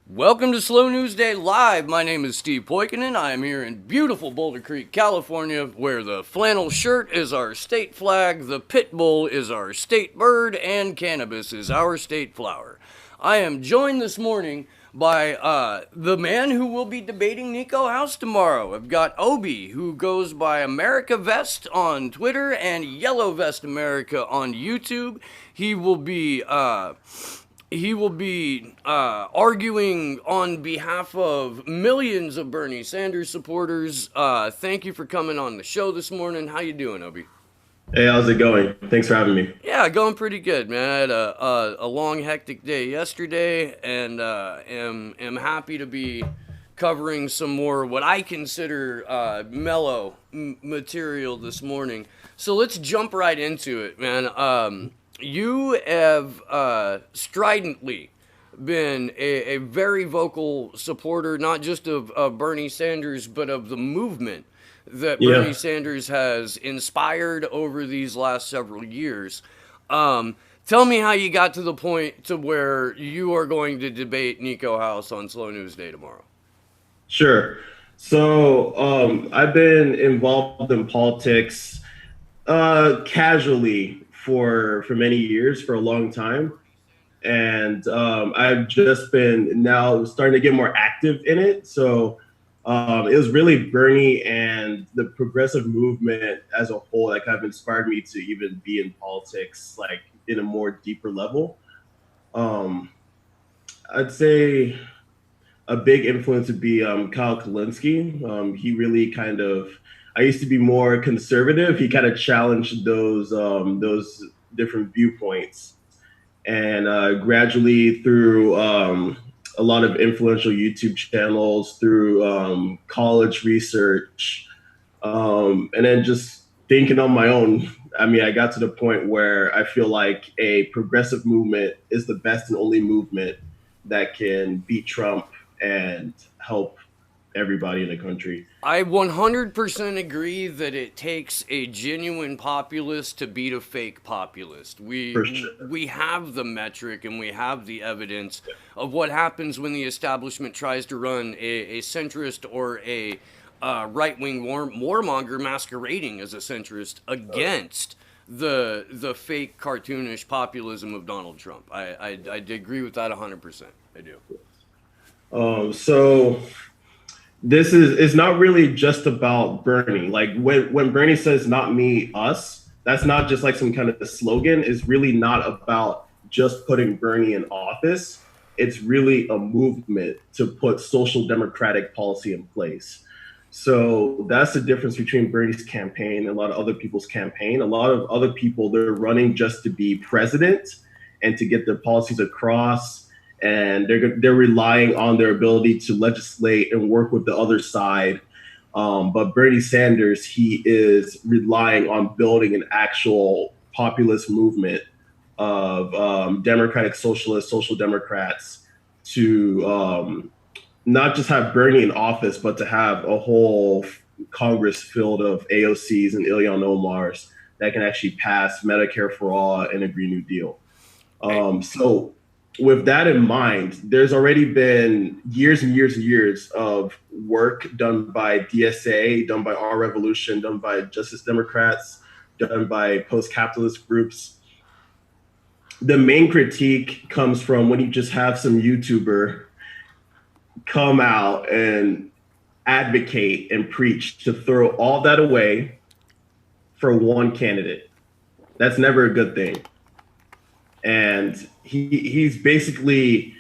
Welcome to Slow News Day Live. My name is Steve Poikinen. I am here in beautiful Boulder Creek, California, where the flannel shirt is our state flag, the pit bull is our state bird, and cannabis is our state flower. I am joined this morning by the man who will be debating Nico House tomorrow. I've got Obie, who goes by America Vest on Twitter and Yellow Vest America on YouTube. He will be arguing on behalf of millions of Bernie Sanders supporters. Thank you for coming on the show this morning. How you doing, Obie? Hey, how's it going? Thanks for having me. Yeah, going pretty good, man. I had a long, hectic day yesterday, and am happy to be covering some more what I consider mellow material this morning. So let's jump right into it, man. You have stridently been a very vocal supporter, not just of Bernie Sanders, but of the movement that Bernie Yeah, Sanders has inspired over these last several years. Tell me how you got to the point to where you are going to debate Nico House on Slow News Day tomorrow. sure. I've been involved in politics casually for many years, for a long time, and I've just been now starting to get more active in it. It was really Bernie and the progressive movement as a whole that kind of inspired me to even be in politics, like in a more deeper level. Um, I'd say a big influence would be Kyle Kalinske. He really kind of, I used to be more conservative. He kind of challenged those different viewpoints, and gradually through a lot of influential YouTube channels, through college research, and then just thinking on my own. I mean, I got to the point where I feel like a progressive movement is the best and only movement that can beat Trump and help everybody in the country. I 100% agree that it takes a genuine populist to beat a fake populist. For We have the metric and we have the evidence of what happens when the establishment tries to run a centrist or a right wing warmonger masquerading as a centrist against the fake cartoonish populism of Donald Trump. I agree with that 100%. I do. So this is it's not really just about Bernie. Like when Bernie says "not me, us," that's not just like some kind of a slogan. It's really not about just putting Bernie in office. It's really a movement to put social democratic policy in place. So that's the difference between Bernie's campaign and a lot of other people's campaign. A lot of other people, they're running just to be president and to get their policies across, and they're relying on their ability to legislate and work with the other side. But Bernie Sanders, he is relying on building an actual populist movement of democratic socialists, social democrats, to not just have Bernie in office, but to have a whole Congress filled of AOCs and Ilhan Omars that can actually pass Medicare for all and a Green New Deal. Hey, So with that in mind, there's already been years and years and years of work done by DSA, done by Our Revolution, done by Justice Democrats, done by post-capitalist groups. The main critique comes from when you just have some YouTuber come out and advocate and preach to throw all that away for one candidate. That's never a good thing. And he's basically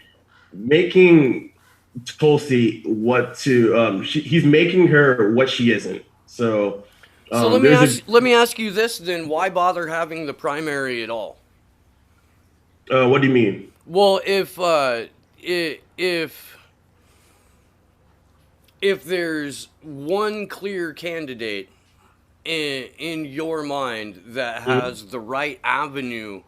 making Tulsi what to he's making her what she isn't. So so there's a let me ask you this then: why bother having the primary at all? what do you mean? Well, if there's one clear candidate in your mind that Mm-hmm. has the right avenue,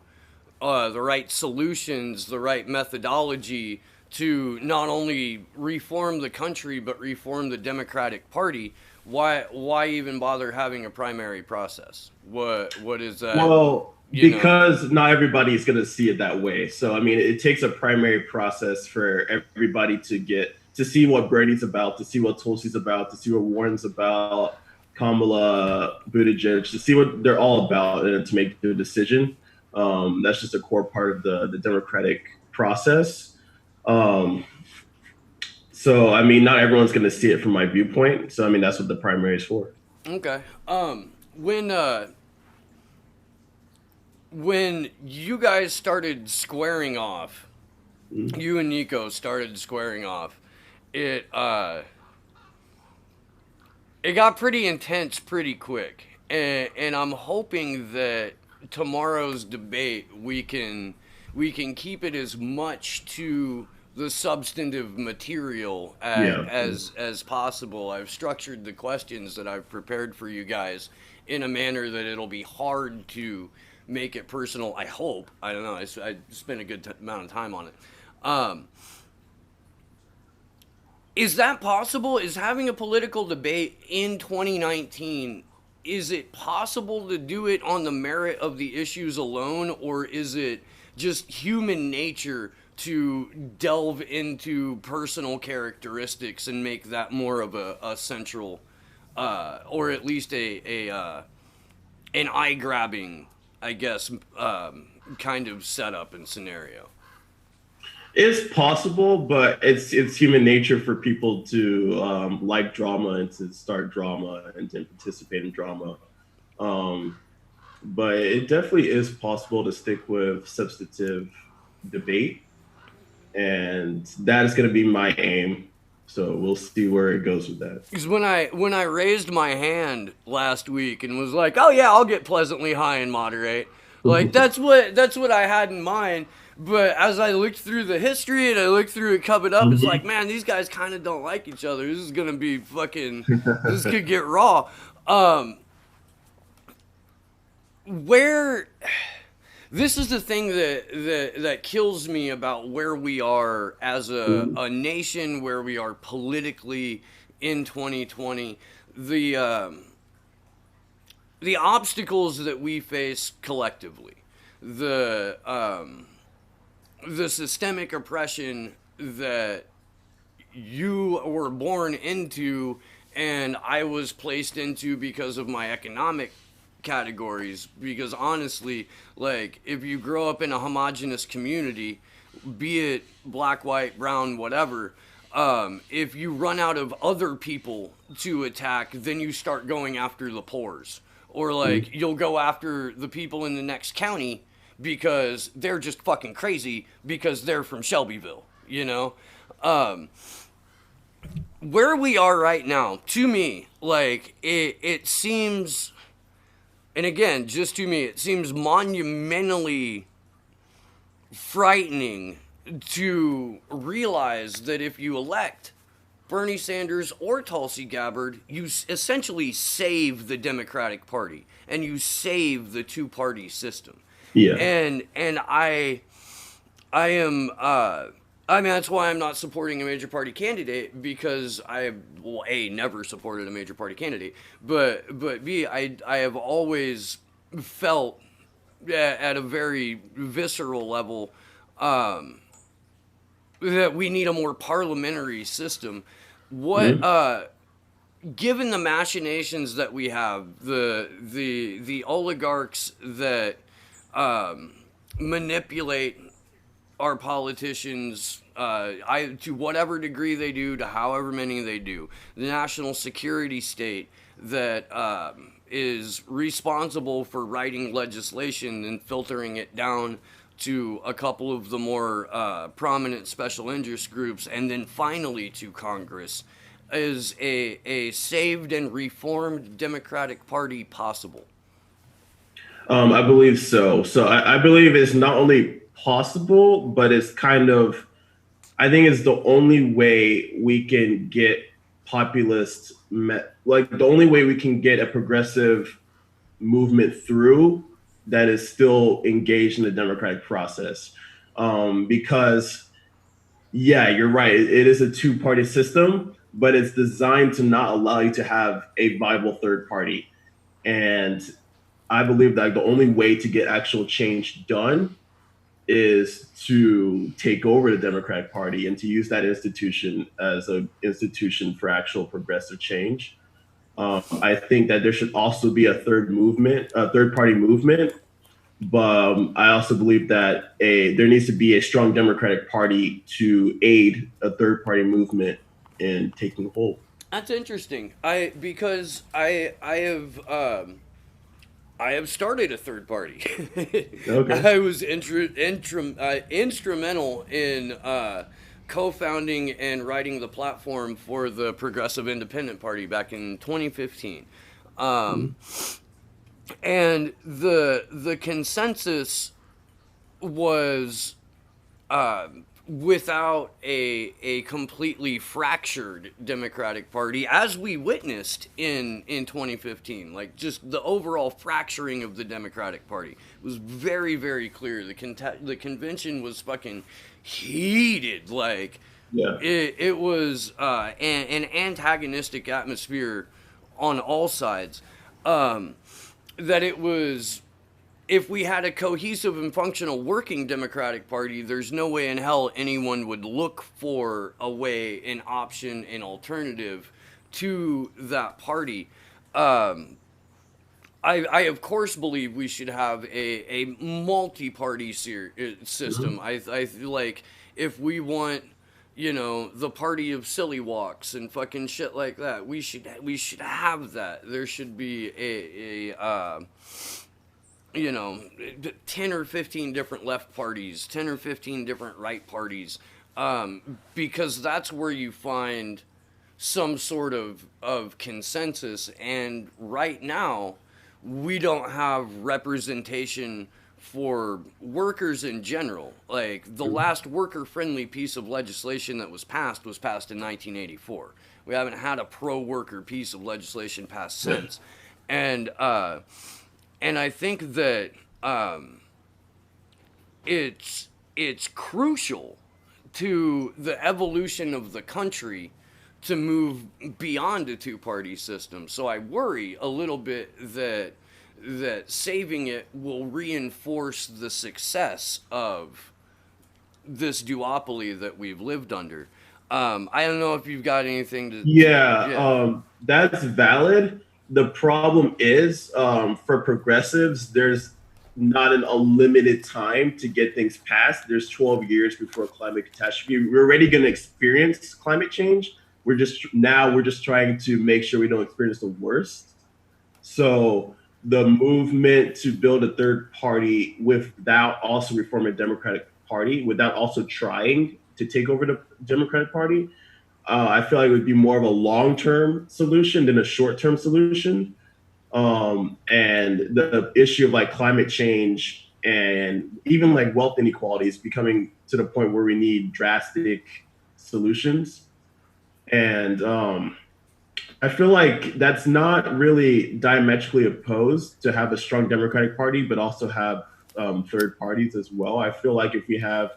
the right solutions, the right methodology to not only reform the country but reform the Democratic Party, why even bother having a primary process? What is that? Well, you know? Because not everybody is going to see it that way. So I mean, it takes a primary process for everybody to get to see what Bernie's about, to see what Tulsi's about, to see what Warren's about, Kamala, Buttigieg, to see what they're all about, and to make the decision. That's just a core part of the democratic process. Um, so I mean, not everyone's going to see it from my viewpoint. So I mean, that's what the primary is for. Okay. When you guys started squaring off, Mm-hmm. you and Nico started squaring off, it it got pretty intense pretty quick, and I'm hoping that tomorrow's debate we can keep it as much to the substantive material Yeah. as possible. I've structured the questions that I've prepared for you guys in a manner that it'll be hard to make it personal. I hope. I don't know. I spent a good amount of time on it. Um, is that possible? Is having a political debate in 2019, is it possible to do it on the merit of the issues alone, or is it just human nature to delve into personal characteristics and make that more of a central, or at least an eye grabbing, I guess, kind of setup and scenario? It's possible, but it's human nature for people to like drama and to start drama and to participate in drama. Um, but it definitely is possible to stick with substantive debate, and that is going to be my aim. So we'll see where it goes with that. Because when I raised my hand last week and was like, "Oh yeah, I'll get pleasantly high and moderate," like that's what I had in mind. But as I looked through the history and I looked through it coming up, it's like, man, these guys kind of don't like each other. This is gonna be fucking. This could get raw. Um, where this is the thing that kills me about where we are as a nation, where we are politically in 2020. The the obstacles that we face collectively, the the systemic oppression that you were born into and I was placed into because of my economic categories. Because honestly, like, if you grow up in a homogenous community, be it black, white, brown, whatever, if you run out of other people to attack, then you start going after the poors. Or, like, you'll go after the people in the next county because they're just fucking crazy because they're from Shelbyville, you know? Um, where we are right now, to me, like, it seems, and again, just to me, it seems monumentally frightening to realize that if you elect Bernie Sanders or Tulsi Gabbard, you essentially save the Democratic Party and you save the two-party system. Yeah. And I am I mean, that's why I'm not supporting a major party candidate, because I, well, A, never supported a major party candidate, but B, I have always felt at a very visceral level that we need a more parliamentary system. What given the machinations that we have, the oligarchs that manipulate our politicians, to whatever degree they do, to however many they do, the national security state that is responsible for writing legislation and filtering it down to a couple of the more prominent special interest groups, and then finally to Congress. Is a saved and reformed Democratic Party possible? I believe so. So I believe it's not only possible, but it's kind of, I think it's the only way we can get populist, like the only way we can get a progressive movement through that is still engaged in the democratic process. Because, yeah, you're right. It is a two-party system, but it's designed to not allow you to have a viable third party. And I believe that the only way to get actual change done is to take over the Democratic Party and to use that institution as an institution for actual progressive change. I think that there should also be a third movement, a third party movement. But I also believe that there needs to be a strong Democratic Party to aid a third party movement in taking hold. That's interesting. I have started a third party. Okay. I was instrumental in co-founding and writing the platform for the Progressive Independent Party back in 2015. Um, and the consensus was without a completely fractured Democratic Party, as we witnessed in 2015. Like, just the overall fracturing of the Democratic Party was very, very clear. The convention was fucking heated. Like, Yeah. it was an antagonistic atmosphere on all sides. That it was, if we had a cohesive and functional working Democratic Party, there's no way in hell anyone would look for a way, an option, an alternative to that party. Um, I of course believe we should have a multi-party system. Mhm. I feel like if we want, the party of silly walks and fucking shit like that, we should have that. There should be a 10 or 15 different left parties, 10 or 15 different right parties, because that's where you find some sort of consensus. And right now, we don't have representation for workers in general. Like, the Mhm. last worker friendly piece of legislation that was passed in 1984. We haven't had a pro worker piece of legislation passed since. And, and I think that it's crucial to the evolution of the country to move beyond a two-party system. So I worry a little bit that saving it will reinforce the success of this duopoly that we've lived under. I don't know if you've got anything to Yeah, yeah. that's valid. The problem is, for progressives, there's not an unlimited time to get things passed. There's 12 years before climate catastrophe. We're already going to experience climate change. We're just trying to make sure we don't experience the worst. So the movement to build a third party without also reforming the Democratic Party, without also trying to take over the Democratic Party, I feel like it would be more of a long term solution than a short term solution. And the issue of like climate change and even like wealth inequality is becoming to the point where we need drastic solutions. And I feel like that's not really diametrically opposed to have a strong Democratic Party, but also have third parties as well. I feel like if we have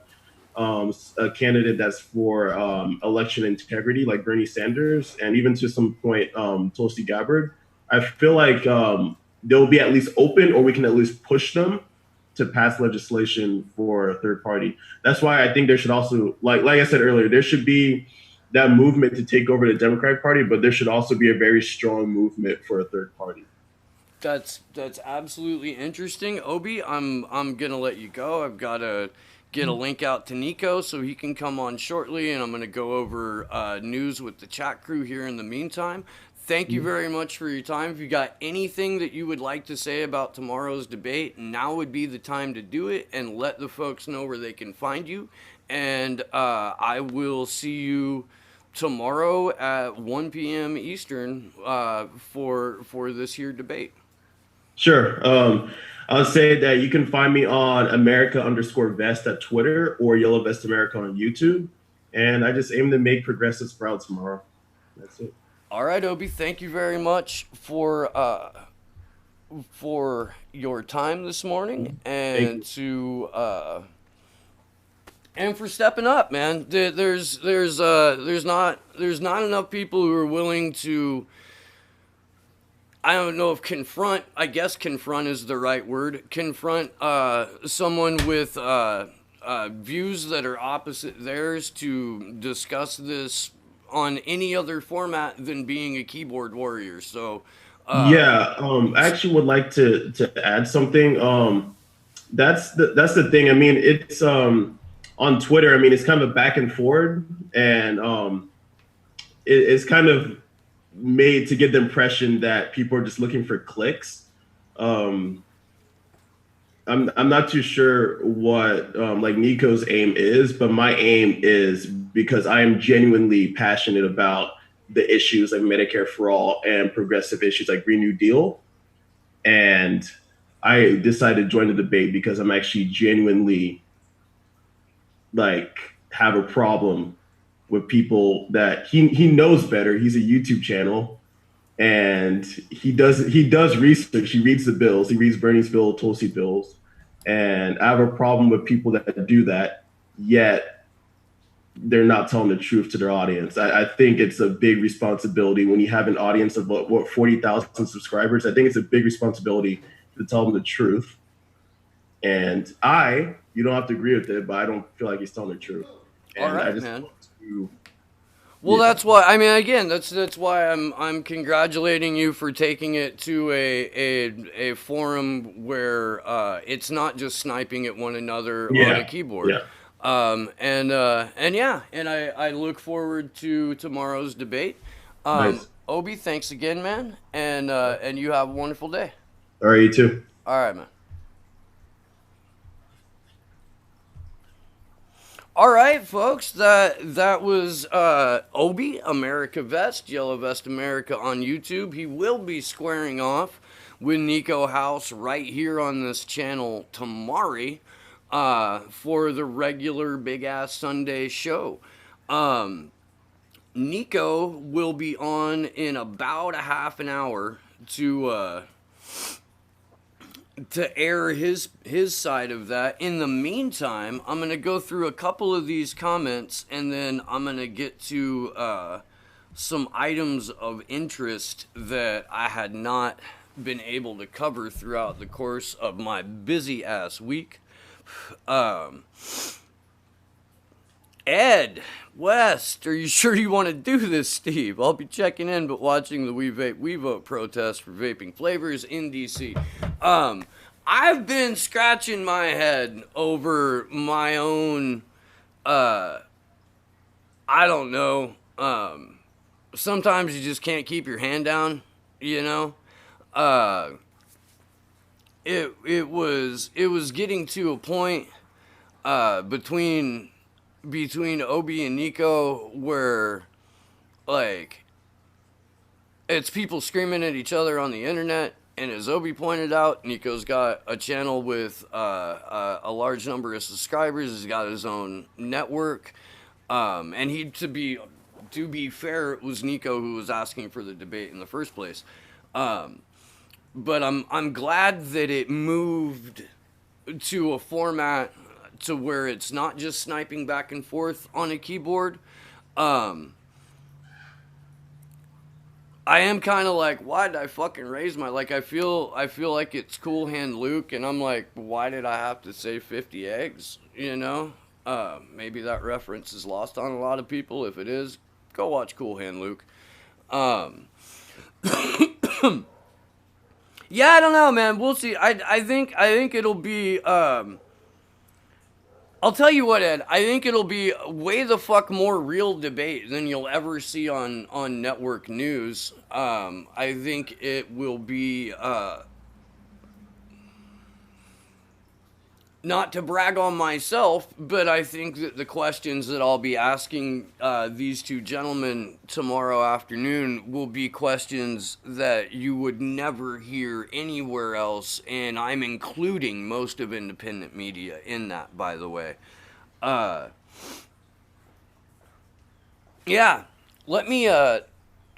a candidate that's for election integrity, like Bernie Sanders, and even to some point, Tulsi Gabbard, I feel like they'll be at least open, or we can at least push them to pass legislation for a third party. That's why I think there should also, like I said earlier, there should be that movement to take over the Democratic Party, but there should also be a very strong movement for a third party. That's absolutely interesting, Obie. I'm gonna let you go. I've got to get a link out to Niko so he can come on shortly, and I'm gonna go over news with the chat crew here in the meantime. Thank you very much for your time. If you got anything that you would like to say about tomorrow's debate, now would be the time to do it, and let the folks know where they can find you. And I will see you tomorrow at 1 p.m. Eastern for this here debate. Sure. I'll say that you can find me on America_Vest at Twitter or Yellow Vest America on YouTube. And I just aim to make progressive sprouts tomorrow. That's it. All right, Obie. Thank you very much for your time this morning, Thank and you. for stepping up, man. There's not enough people who are willing to. I don't know if confront, I guess confront is the right word. Confront someone with views that are opposite theirs to discuss this on any other format than being a keyboard warrior. So, Yeah, I actually would like to add something. That's the thing. I mean, it's on Twitter. I mean, it's kind of a back and forward, and it's kind of made to get the impression that people are just looking for clicks. Um, I'm not too sure what like Nico's aim is, but my aim is because I am genuinely passionate about the issues like Medicare for all and progressive issues like Green New Deal. And I decided to join the debate because I'm actually genuinely like have a problem with people that he knows better. He's a YouTube channel and he does research. He reads the bills. He reads Bernie's bill, Tulsi bills, and I have a problem with people that do that. Yet they're not telling the truth to their audience. I think it's a big responsibility when you have an audience of what 40,000 subscribers. I think it's a big responsibility to tell them the truth. And you don't have to agree with it, but I don't feel like he's telling the truth. all And I right, just man. want to, Well, yeah, that's why. I mean, again, that's why I'm congratulating you for taking it to a forum where it's not just sniping at one another on a yeah, keyboard. yeah. And yeah, and I look forward to tomorrow's debate. Nice. Obie, thanks again, man, and you have a wonderful day. All right, you too. All right, man. All right, folks. That was Obie, America Vest, Yellow Vest America on YouTube. He will be squaring off with Nico House right here on this channel tomorrow for the regular Big Ass Sunday show. Nico will be on in about a half an hour to air his side of that. In the meantime, I'm going to go through a couple of these comments and then I'm going to get to some items of interest that I had not been able to cover throughout the course of my busy ass week. Ed West, are you sure you want to do this, Steve? I'll be checking in, but watching the We Vape, We Vote protest for vaping flavors in DC. I've been scratching my head over my own, I don't know, sometimes you just can't keep your hand down, you know? It was getting to a point, between Obie and Nico where, like, it's people screaming at each other on the internet, and as Obie pointed out, Nico's got a channel with a large number of subscribers. He's got his own network, and to be fair, it was Nico who was asking for the debate in the first place. But I'm glad that it moved to a format to where it's not just sniping back and forth on a keyboard. I am kind of like, why did I fucking raise my, like, I feel like it's Cool Hand Luke, and I'm like, why did I have to say 50 eggs, you know? Maybe that reference is lost on a lot of people. If it is, go watch Cool Hand Luke. Yeah, I don't know, man. We'll see. I think it'll be, I'll tell you what, Ed. I think it'll be way the fuck more real debate than you'll ever see on network news. I think it will be, not to brag on myself, but I think that the questions that I'll be asking these two gentlemen tomorrow afternoon will be questions that you would never hear anywhere else, and I'm including most of independent media in that, by the way. Yeah, let me,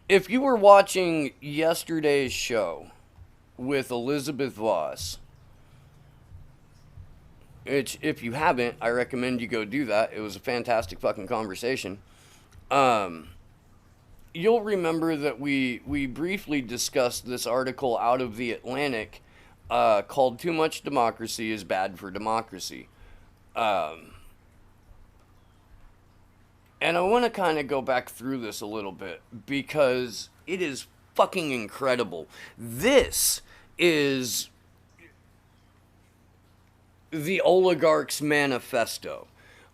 if you were watching yesterday's show with Elizabeth Voss, which, if you haven't, I recommend you go do that. It was a fantastic fucking conversation. you'll remember that we briefly discussed this article out of the Atlantic called "Too Much Democracy is Bad for Democracy." Um, and I want to kind of go back through this a little bit because it is fucking incredible. This is the oligarch's manifesto.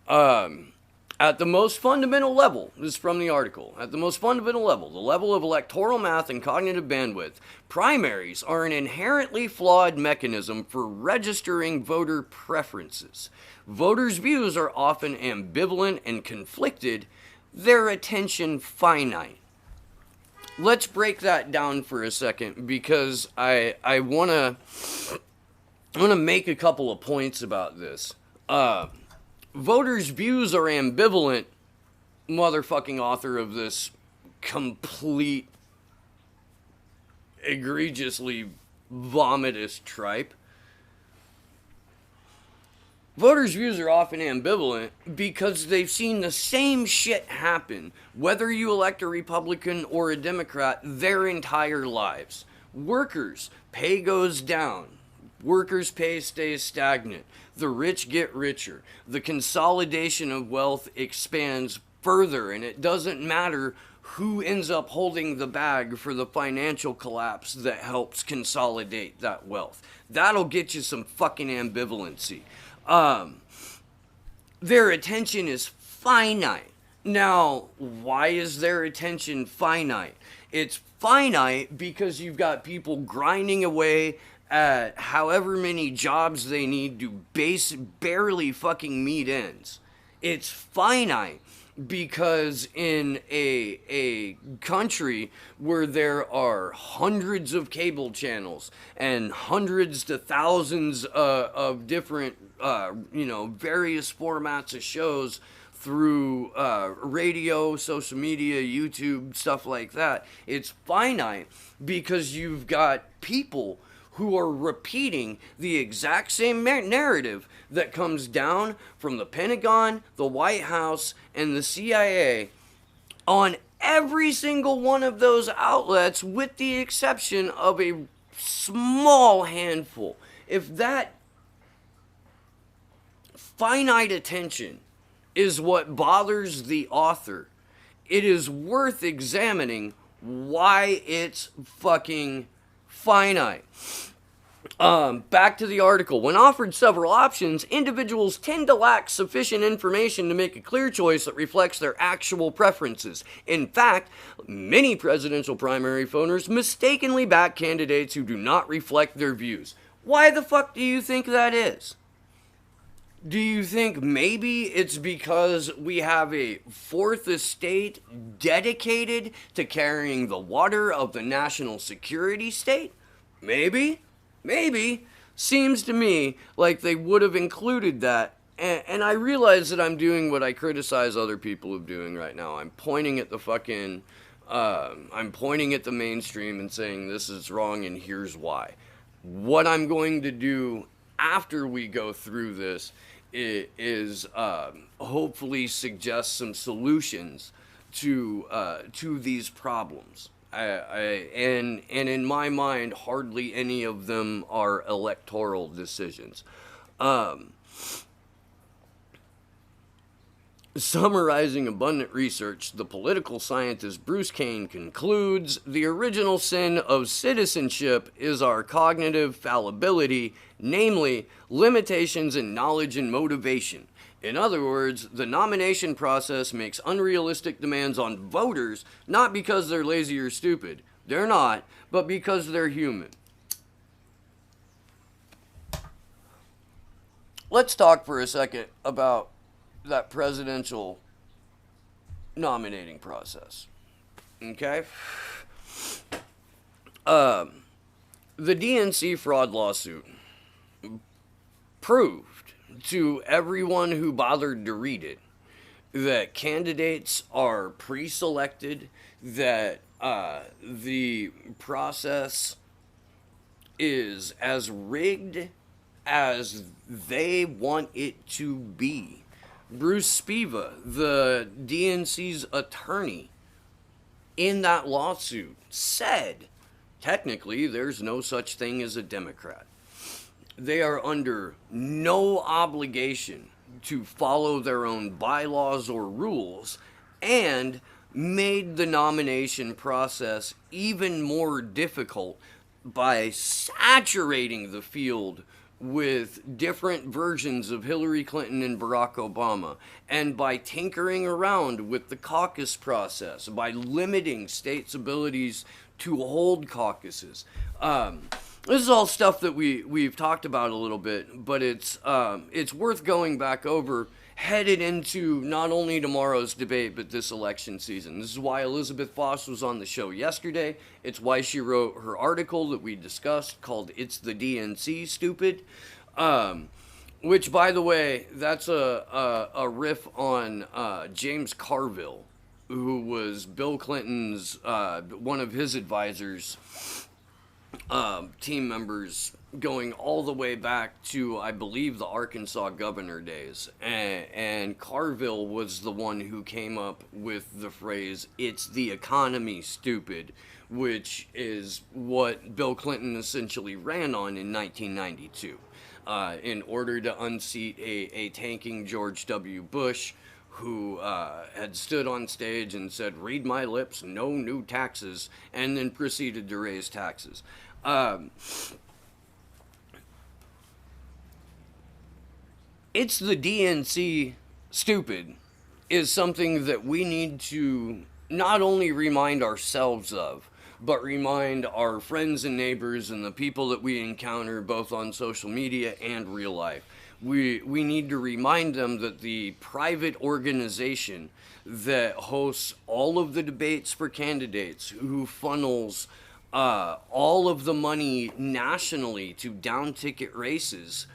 Um, at the most fundamental level, this is from the article, at the most fundamental level, the level of electoral math and cognitive bandwidth, primaries are an inherently flawed mechanism for registering voter preferences. Voters' views are often ambivalent and conflicted, their attention finite. Let's break that down for a second because I want to make a couple of points about this. Voters' views are ambivalent, motherfucking author of this complete, egregiously vomitous tripe. Voters' views are often ambivalent because they've seen the same shit happen, whether you elect a Republican or a Democrat, their entire lives. Workers' pay goes down. Workers' pay stays stagnant. The rich get richer. The consolidation of wealth expands further, and it doesn't matter who ends up holding the bag for the financial collapse that helps consolidate that wealth. That'll get you some fucking ambivalency. Their attention is finite. Now, why is their attention finite? It's finite because you've got people grinding away at however many jobs they need to barely fucking meet ends. It's finite because in a country where there are hundreds of cable channels and hundreds to thousands of different various formats of shows through radio, social media, YouTube, stuff like that, it's finite because you've got people who are repeating the exact same narrative that comes down from the Pentagon, the White House, and the CIA on every single one of those outlets, with the exception of a small handful. If that finite attention is what bothers the author, it is worth examining why it's fucking finite. Back to the article. When offered several options, individuals tend to lack sufficient information to make a clear choice that reflects their actual preferences. In fact, many presidential primary voters mistakenly back candidates who do not reflect their views. Why the fuck do you think that is? Do you think maybe it's because we have a fourth estate dedicated to carrying the water of the national security state? Maybe. Seems to me like they would have included that. And I realize that I'm doing what I criticize other people of doing right now. I'm pointing at the fucking, I'm pointing at the mainstream and saying this is wrong and here's why. What I'm going to do after we go through this is hopefully suggest some solutions to these problems. And in my mind, hardly any of them are electoral decisions. Summarizing abundant research, the political scientist Bruce Kane concludes, the original sin of citizenship is our cognitive fallibility, namely, limitations in knowledge and motivation. In other words, the nomination process makes unrealistic demands on voters, not because they're lazy or stupid. They're not, but because they're human. Let's talk for a second about that presidential nominating process. Okay? The DNC fraud lawsuit proved to everyone who bothered to read it that candidates are pre-selected, that the process is as rigged as they want it to be. Bruce Spiva, the DNC's attorney, in that lawsuit said, technically, there's no such thing as a Democrat. They are under no obligation to follow their own bylaws or rules, and made the nomination process even more difficult by saturating the field with different versions of Hillary Clinton and Barack Obama, and by tinkering around with the caucus process, by limiting states' abilities to hold caucuses. This is all stuff that we've talked about a little bit, but it's worth going back over headed into not only tomorrow's debate, but this election season. This is why Elizabeth Foss was on the show yesterday. It's why she wrote her article that we discussed called It's the DNC, Stupid. Which, by the way, that's a riff on James Carville, who was Bill Clinton's, one of his advisors, team members, going all the way back to, I believe, the Arkansas governor days. And Carville was the one who came up with the phrase, "It's the economy, stupid," which is what Bill Clinton essentially ran on in 1992, in order to unseat a tanking George W. Bush, who had stood on stage and said, "Read my lips, no new taxes," and then proceeded to raise taxes. It's the DNC, stupid, is something that we need to not only remind ourselves of, but remind our friends and neighbors and the people that we encounter both on social media and real life. We need to remind them that the private organization that hosts all of the debates for candidates, who funnels all of the money nationally to down-ticket races,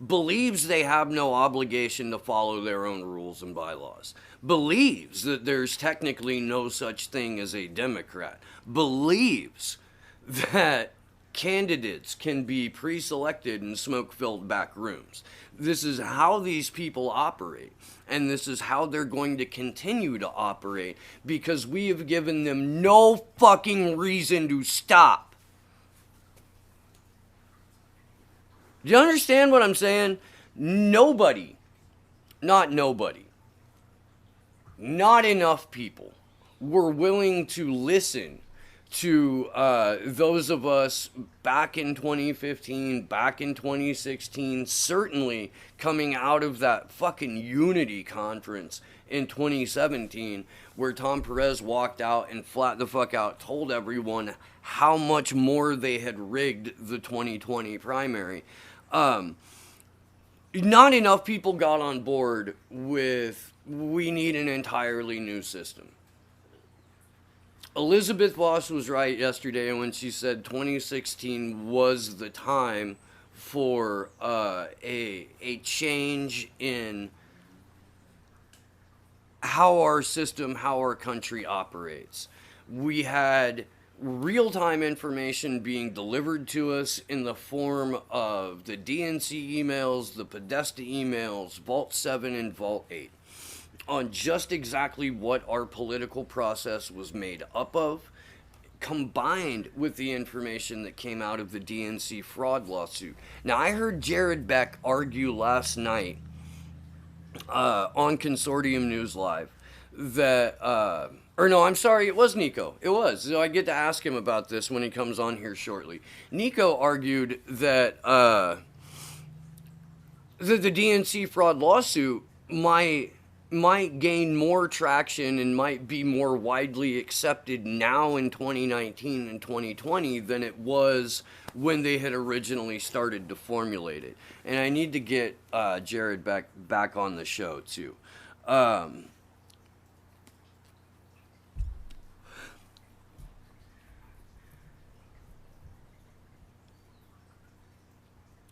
believes they have no obligation to follow their own rules and bylaws, believes that there's technically no such thing as a Democrat, believes that candidates can be pre-selected in smoke-filled back rooms. This is how these people operate, and this is how they're going to continue to operate, because we have given them no fucking reason to stop. Do you understand what I'm saying? Nobody, not enough people were willing to listen to those of us back in 2015, back in 2016, certainly coming out of that fucking Unity conference in 2017, where Tom Perez walked out and flat the fuck out told everyone how much more they had rigged the 2020 primary. Not enough people got on board with, we need an entirely new system. Elizabeth Voss was right yesterday when she said 2016 was the time for a change in how our system, how our country operates. We had real-time information being delivered to us in the form of the DNC emails, the Podesta emails, Vault 7 and Vault 8, on just exactly what our political process was made up of, combined with the information that came out of the DNC fraud lawsuit. Now, I heard Jared Beck argue last night on Consortium News Live that, or no, I'm sorry, it was Nico. It was. So I get to ask him about this when he comes on here shortly. Nico argued that the DNC fraud lawsuit might gain more traction and might be more widely accepted now in 2019 and 2020 than it was when they had originally started to formulate it. And I need to get Jared back on the show too.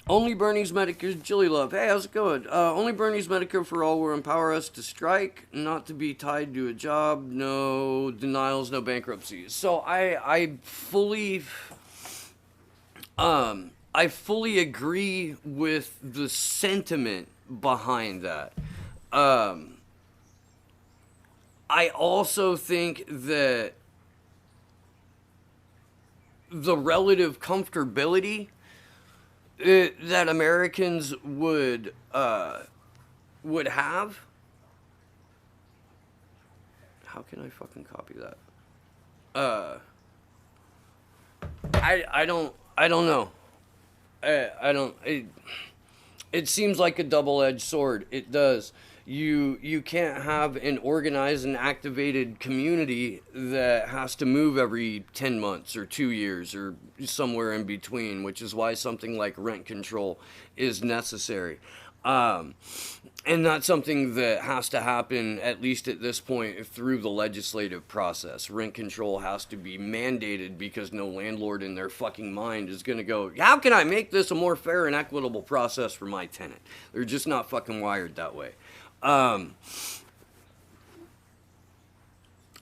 Only Bernie's Medicare, Jilly Love. Hey, how's it going? Only Bernie's Medicare for all will empower us to strike, not to be tied to a job, no denials, no bankruptcies. So I fully agree with the sentiment behind that. I also think that the relative comfortability that Americans would have. How can I fucking copy that? I don't know. I don't. It seems like a double-edged sword. It does. You can't have an organized and activated community that has to move every 10 months or 2 years or somewhere in between, which is why something like rent control is necessary. And that's something that has to happen, at least at this point, through the legislative process. Rent control has to be mandated because no landlord in their fucking mind is going to go, how can I make this a more fair and equitable process for my tenant? They're just not fucking wired that way.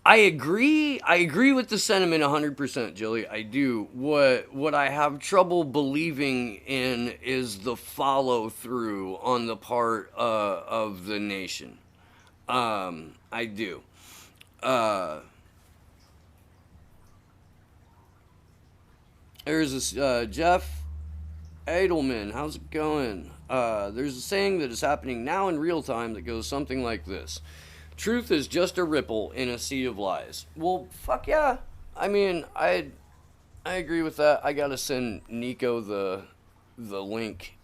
I agree with the sentiment 100%, Jilly. I do. What I have trouble believing in is the follow through on the part of the nation. I do. There's this Jeff Edelman. How's it going? There's a saying that is happening now in real time that goes something like this. Truth is just a ripple in a sea of lies. Well, fuck yeah. I mean, I agree with that. I gotta send Nico the link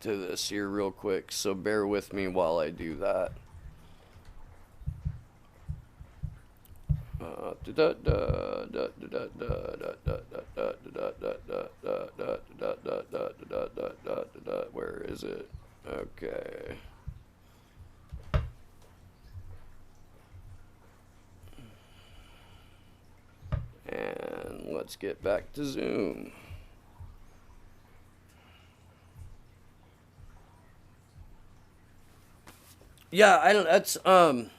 to this here real quick, so bear with me while I do that. Where is it? Okay. And let's get back to Zoom. Yeah, I don't, that's, I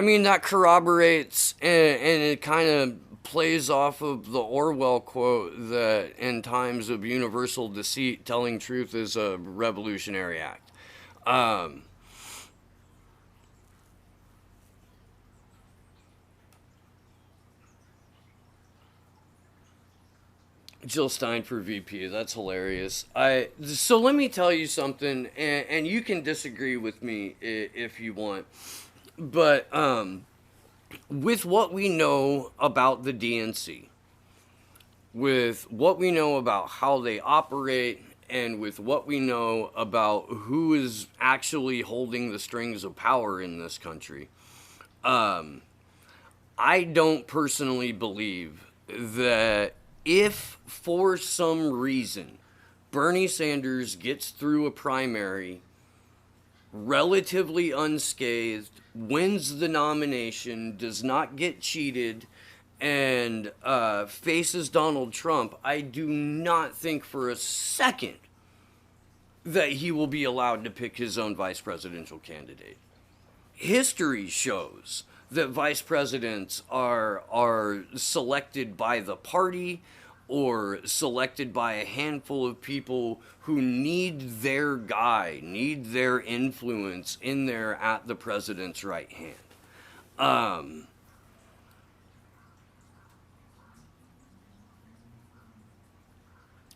mean, that corroborates and it kind of plays off of the Orwell quote that in times of universal deceit, telling truth is a revolutionary act. Jill Stein for VP. That's hilarious. So let me tell you something, and you can disagree with me if you want, but with what we know about the DNC, with what we know about how they operate, and with what we know about who is actually holding the strings of power in this country, I don't personally believe that if for some reason Bernie Sanders gets through a primary relatively unscathed, wins the nomination, does not get cheated, and faces Donald Trump, I do not think for a second that he will be allowed to pick his own vice presidential candidate. History shows that vice presidents are selected by the party or selected by a handful of people who need their guy, need their influence in there at the president's right hand.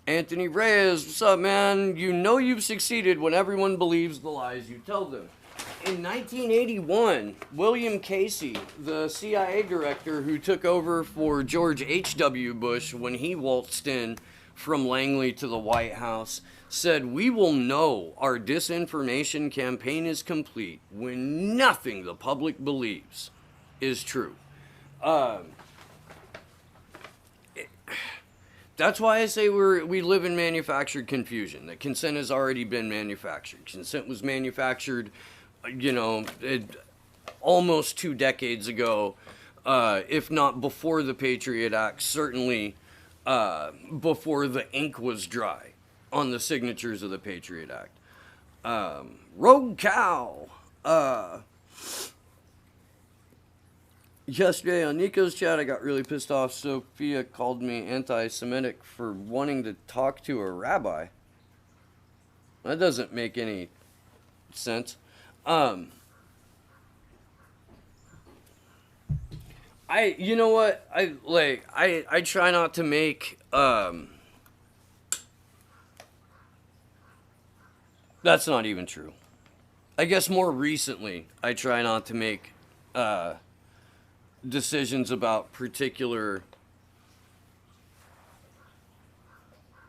Anthony Reyes, what's up, man? You know you've succeeded when everyone believes the lies you tell them. In 1981, William Casey, the CIA director who took over for George H.W. Bush when he waltzed in from Langley to the White House, said, "We will know our disinformation campaign is complete when nothing the public believes is true." That's why I say we live in manufactured confusion. That consent has already been manufactured. Consent was manufactured, almost 2 decades ago, if not before the Patriot Act, certainly before the ink was dry on the signatures of the Patriot Act. Rogue Cow. Yesterday on Nico's chat, I got really pissed off. Sophia called me anti-Semitic for wanting to talk to a rabbi. That doesn't make any sense. You know what? I try not to make, that's not even true. I guess more recently, I try not to make, decisions about particular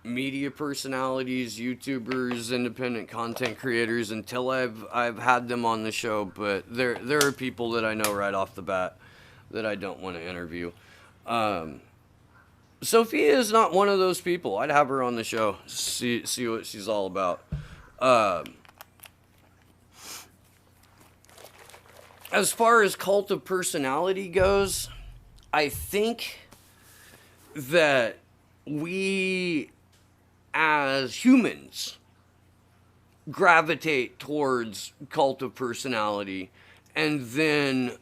media personalities, YouTubers, independent content creators until I've had them on the show. But there are people that I know right off the bat that I don't want to interview. Sophia is not one of those people. I'd have her on the show, see what she's all about. As far as cult of personality goes, I think that we as humans gravitate towards cult of personality, and then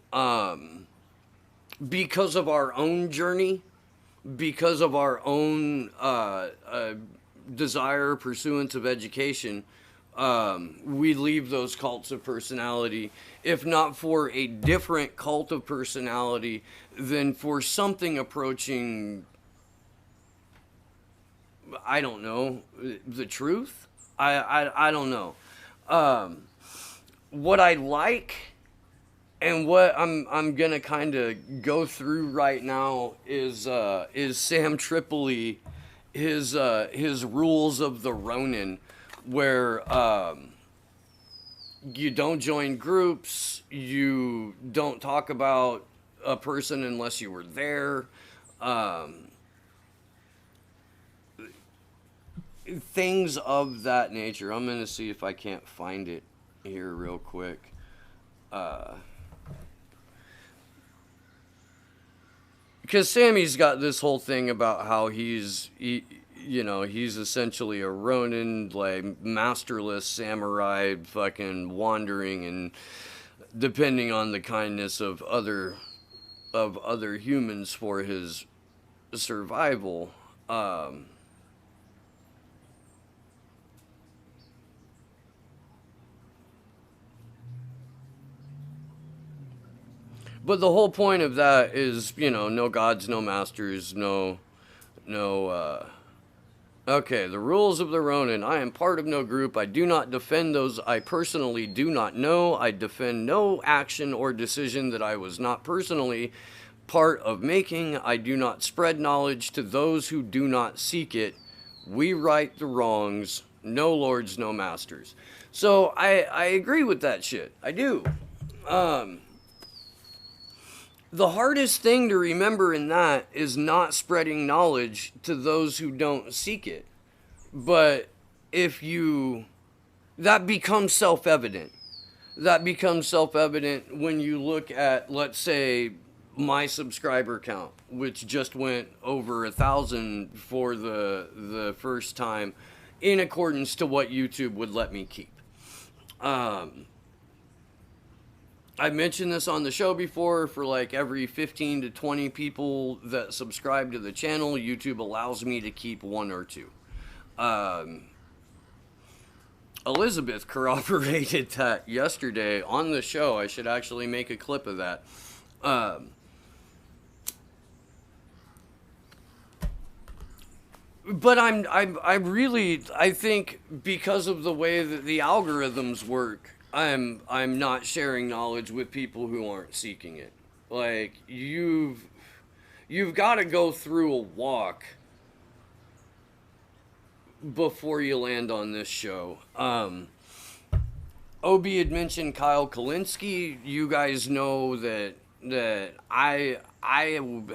because of our own journey, because of our own desire, pursuance of education, we leave those cults of personality, if not for a different cult of personality, then for something approaching, I don't know, the truth? I don't know. What I like and what I'm gonna kind of go through right now is Sam Tripoli, his rules of the Ronin, where you don't join groups, you don't talk about a person unless you were there, things of that nature. I'm gonna see if I can't find it here real quick. Because Sammy's got this whole thing about how he's essentially a Ronin, like masterless samurai, fucking wandering and depending on the kindness of other humans for his survival. But the whole point of that is, no gods, no masters, no. Okay, the rules of the Ronin. I am part of no group. I do not defend those I personally do not know. I defend no action or decision that I was not personally part of making. I do not spread knowledge to those who do not seek it. We right the wrongs. No lords, no masters. So I agree with that shit. I do. The hardest thing to remember in that is not spreading knowledge to those who don't seek it. But that becomes self-evident. That becomes self-evident when you look at, let's say, my subscriber count, which just went over 1,000 for the first time, in accordance to what YouTube would let me keep. I mentioned this on the show before. For like every 15 to 20 people that subscribe to the channel, YouTube allows me to keep one or two. Elizabeth corroborated that yesterday on the show. I should actually make a clip of that. But I think because of the way that the algorithms work, I'm not sharing knowledge with people who aren't seeking it. Like, you've got to go through a walk before you land on this show. Obie had mentioned Kyle Kalinske. You guys know that I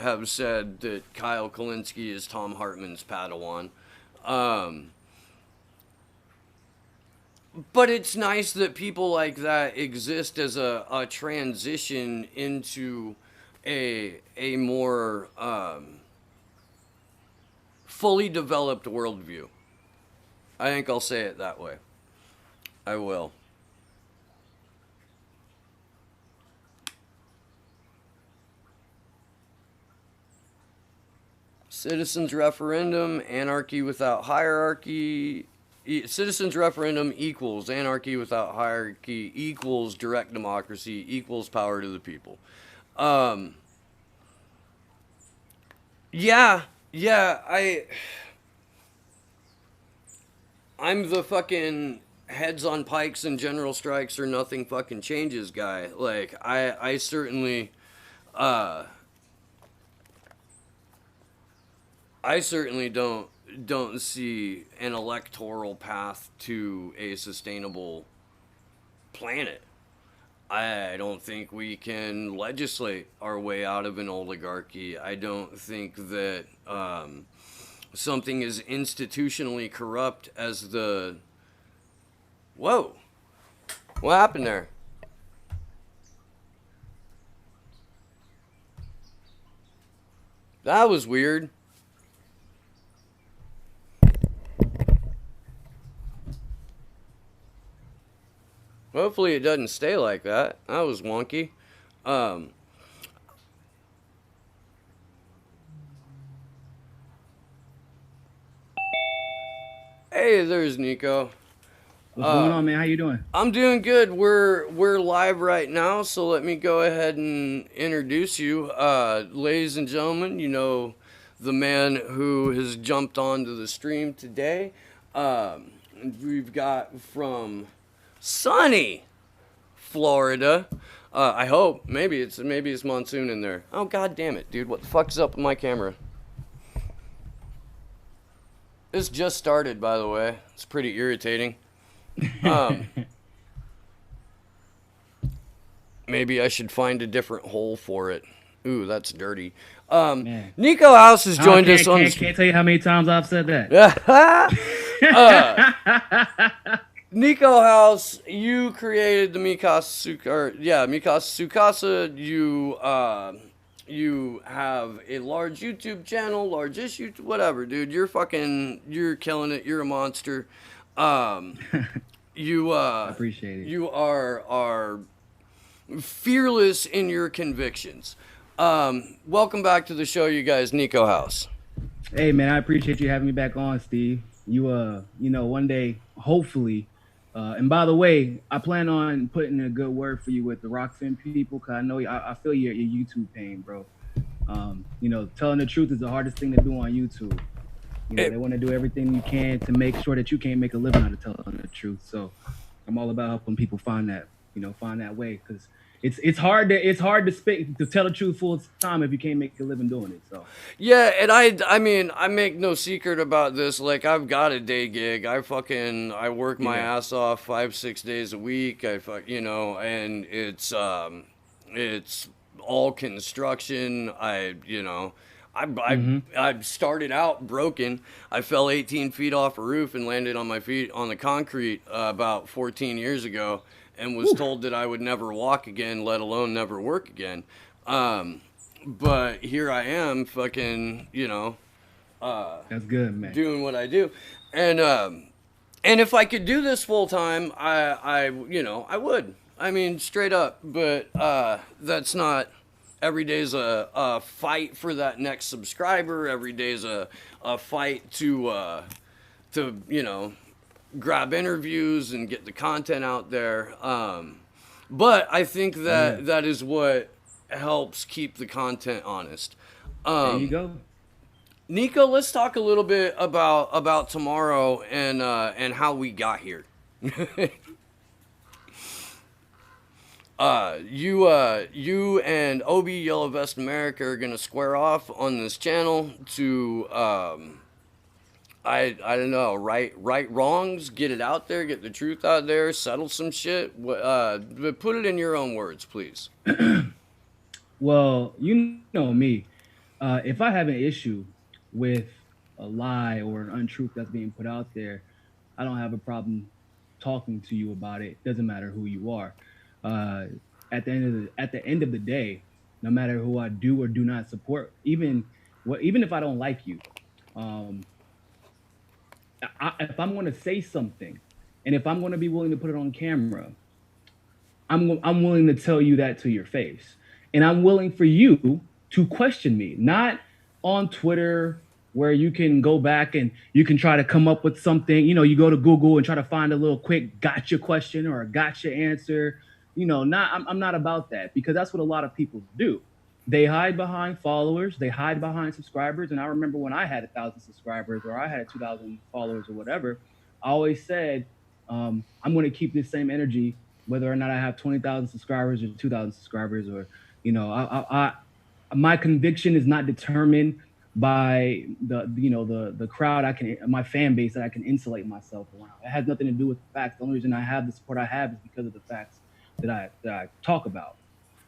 have said that Kyle Kalinske is Tom Hartman's Padawan. But it's nice that people like that exist as a transition into a more fully developed worldview. I think I'll say it that way. I will. Citizens referendum, anarchy without hierarchy. Citizens referendum equals anarchy without hierarchy equals direct democracy equals power to the people. Yeah, yeah. I'm the fucking heads on pikes and general strikes or nothing fucking changes guy. Like I certainly uh I certainly don't see an electoral path to a sustainable planet. I don't think we can legislate our way out of an oligarchy. I don't think that something as institutionally corrupt as the. Whoa! What happened there? That was weird. Hopefully it doesn't stay like that. That was wonky. Um, hey, there's Nico. What's going on, man? How you doing? I'm doing good. We're live right now, so let me go ahead and introduce you, ladies and gentlemen. You know the man who has jumped onto the stream today. Um, we've got from sunny Florida. I hope maybe it's monsoon in there. Oh god damn it, dude! What the fuck's up with my camera? This just started, by the way. It's pretty irritating. Um, Maybe I should find a different hole for it. Ooh, that's dirty. Man. Nico House has joined us on. Can't tell you how many times I've said that. Nico House, you created the Mikasa Sukasa. You have a large YouTube channel, large-ish YouTube, whatever, dude. You're killing it. You're a monster. You Appreciate it. You are fearless in your convictions. Welcome back to the show, you guys. Nico House. Hey, man, I appreciate you having me back on, Steve. One day, hopefully. And by the way, I plan on putting a good word for you with the Rockfin people, because I know I feel your YouTube pain, bro. Telling the truth is the hardest thing to do on YouTube. They want to do everything you can to make sure that you can't make a living out of telling the truth. So I'm all about helping people find that way, because it's hard to tell the truth full time if you can't make a living doing it. So yeah, and I mean I make no secret about this. Like, I've got a day gig. I work my ass off 5-6 days a week. And it's all construction. I started out broken. I fell 18 feet off a roof and landed on my feet on the concrete about 14 years ago, and was told that I would never walk again, let alone never work again. But here I am, fucking, that's good, man. doing what I do, and if I could do this full time, I would. I mean, straight up. But that's not. Every day's a fight for that next subscriber. Every day's a fight to grab interviews and get the content out there. But I think that is what helps keep the content honest. There you go. Nico, let's talk a little bit about tomorrow and how we got here. You and Obie, Yellow Vest America, are gonna square off on this channel to I don't know, right wrongs, get it out there, get the truth out there, settle some shit. But put it in your own words, please. Well, you know me. If I have an issue with a lie or an untruth that's being put out there, I don't have a problem talking to you about it. Doesn't matter who you are. At the end of the day, no matter who I do or do not support, even if I don't like you, if I'm going to say something, and if I'm going to be willing to put it on camera, I'm willing to tell you that to your face, and I'm willing for you to question me, not on Twitter, where you can go back and you can try to come up with something. You go to Google and try to find a little quick gotcha question or a gotcha answer. I'm not about that, because that's what a lot of people do. They hide behind followers, they hide behind subscribers. And I remember when I had 1,000 subscribers or I had 2,000 followers or whatever, I always said, I'm going to keep this same energy, whether or not I have 20,000 subscribers or 2,000 subscribers, or, my conviction is not determined by the crowd I can, my fan base that I can insulate myself around. It has nothing to do with facts. The only reason I have the support I have is because of the facts that I talk about.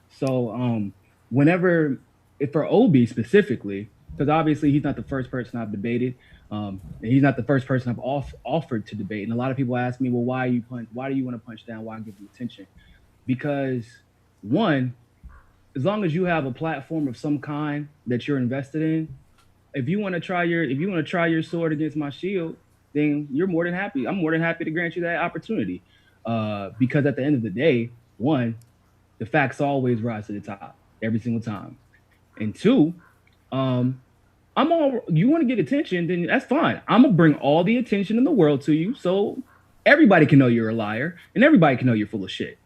So whenever, if for Obie specifically, because obviously he's not the first person I've debated, and he's not the first person I've offered to debate. And a lot of people ask me, well, why do you want to punch down? Why give him attention? Because one, as long as you have a platform of some kind that you're invested in, if you want to try your sword against my shield, then you're more than happy. I'm more than happy to grant you that opportunity. Because at the end of the day, one, the facts always rise to the top every single time. And two, you want to get attention, then that's fine. I'm gonna bring all the attention in the world to you, so everybody can know you're a liar and everybody can know you're full of shit.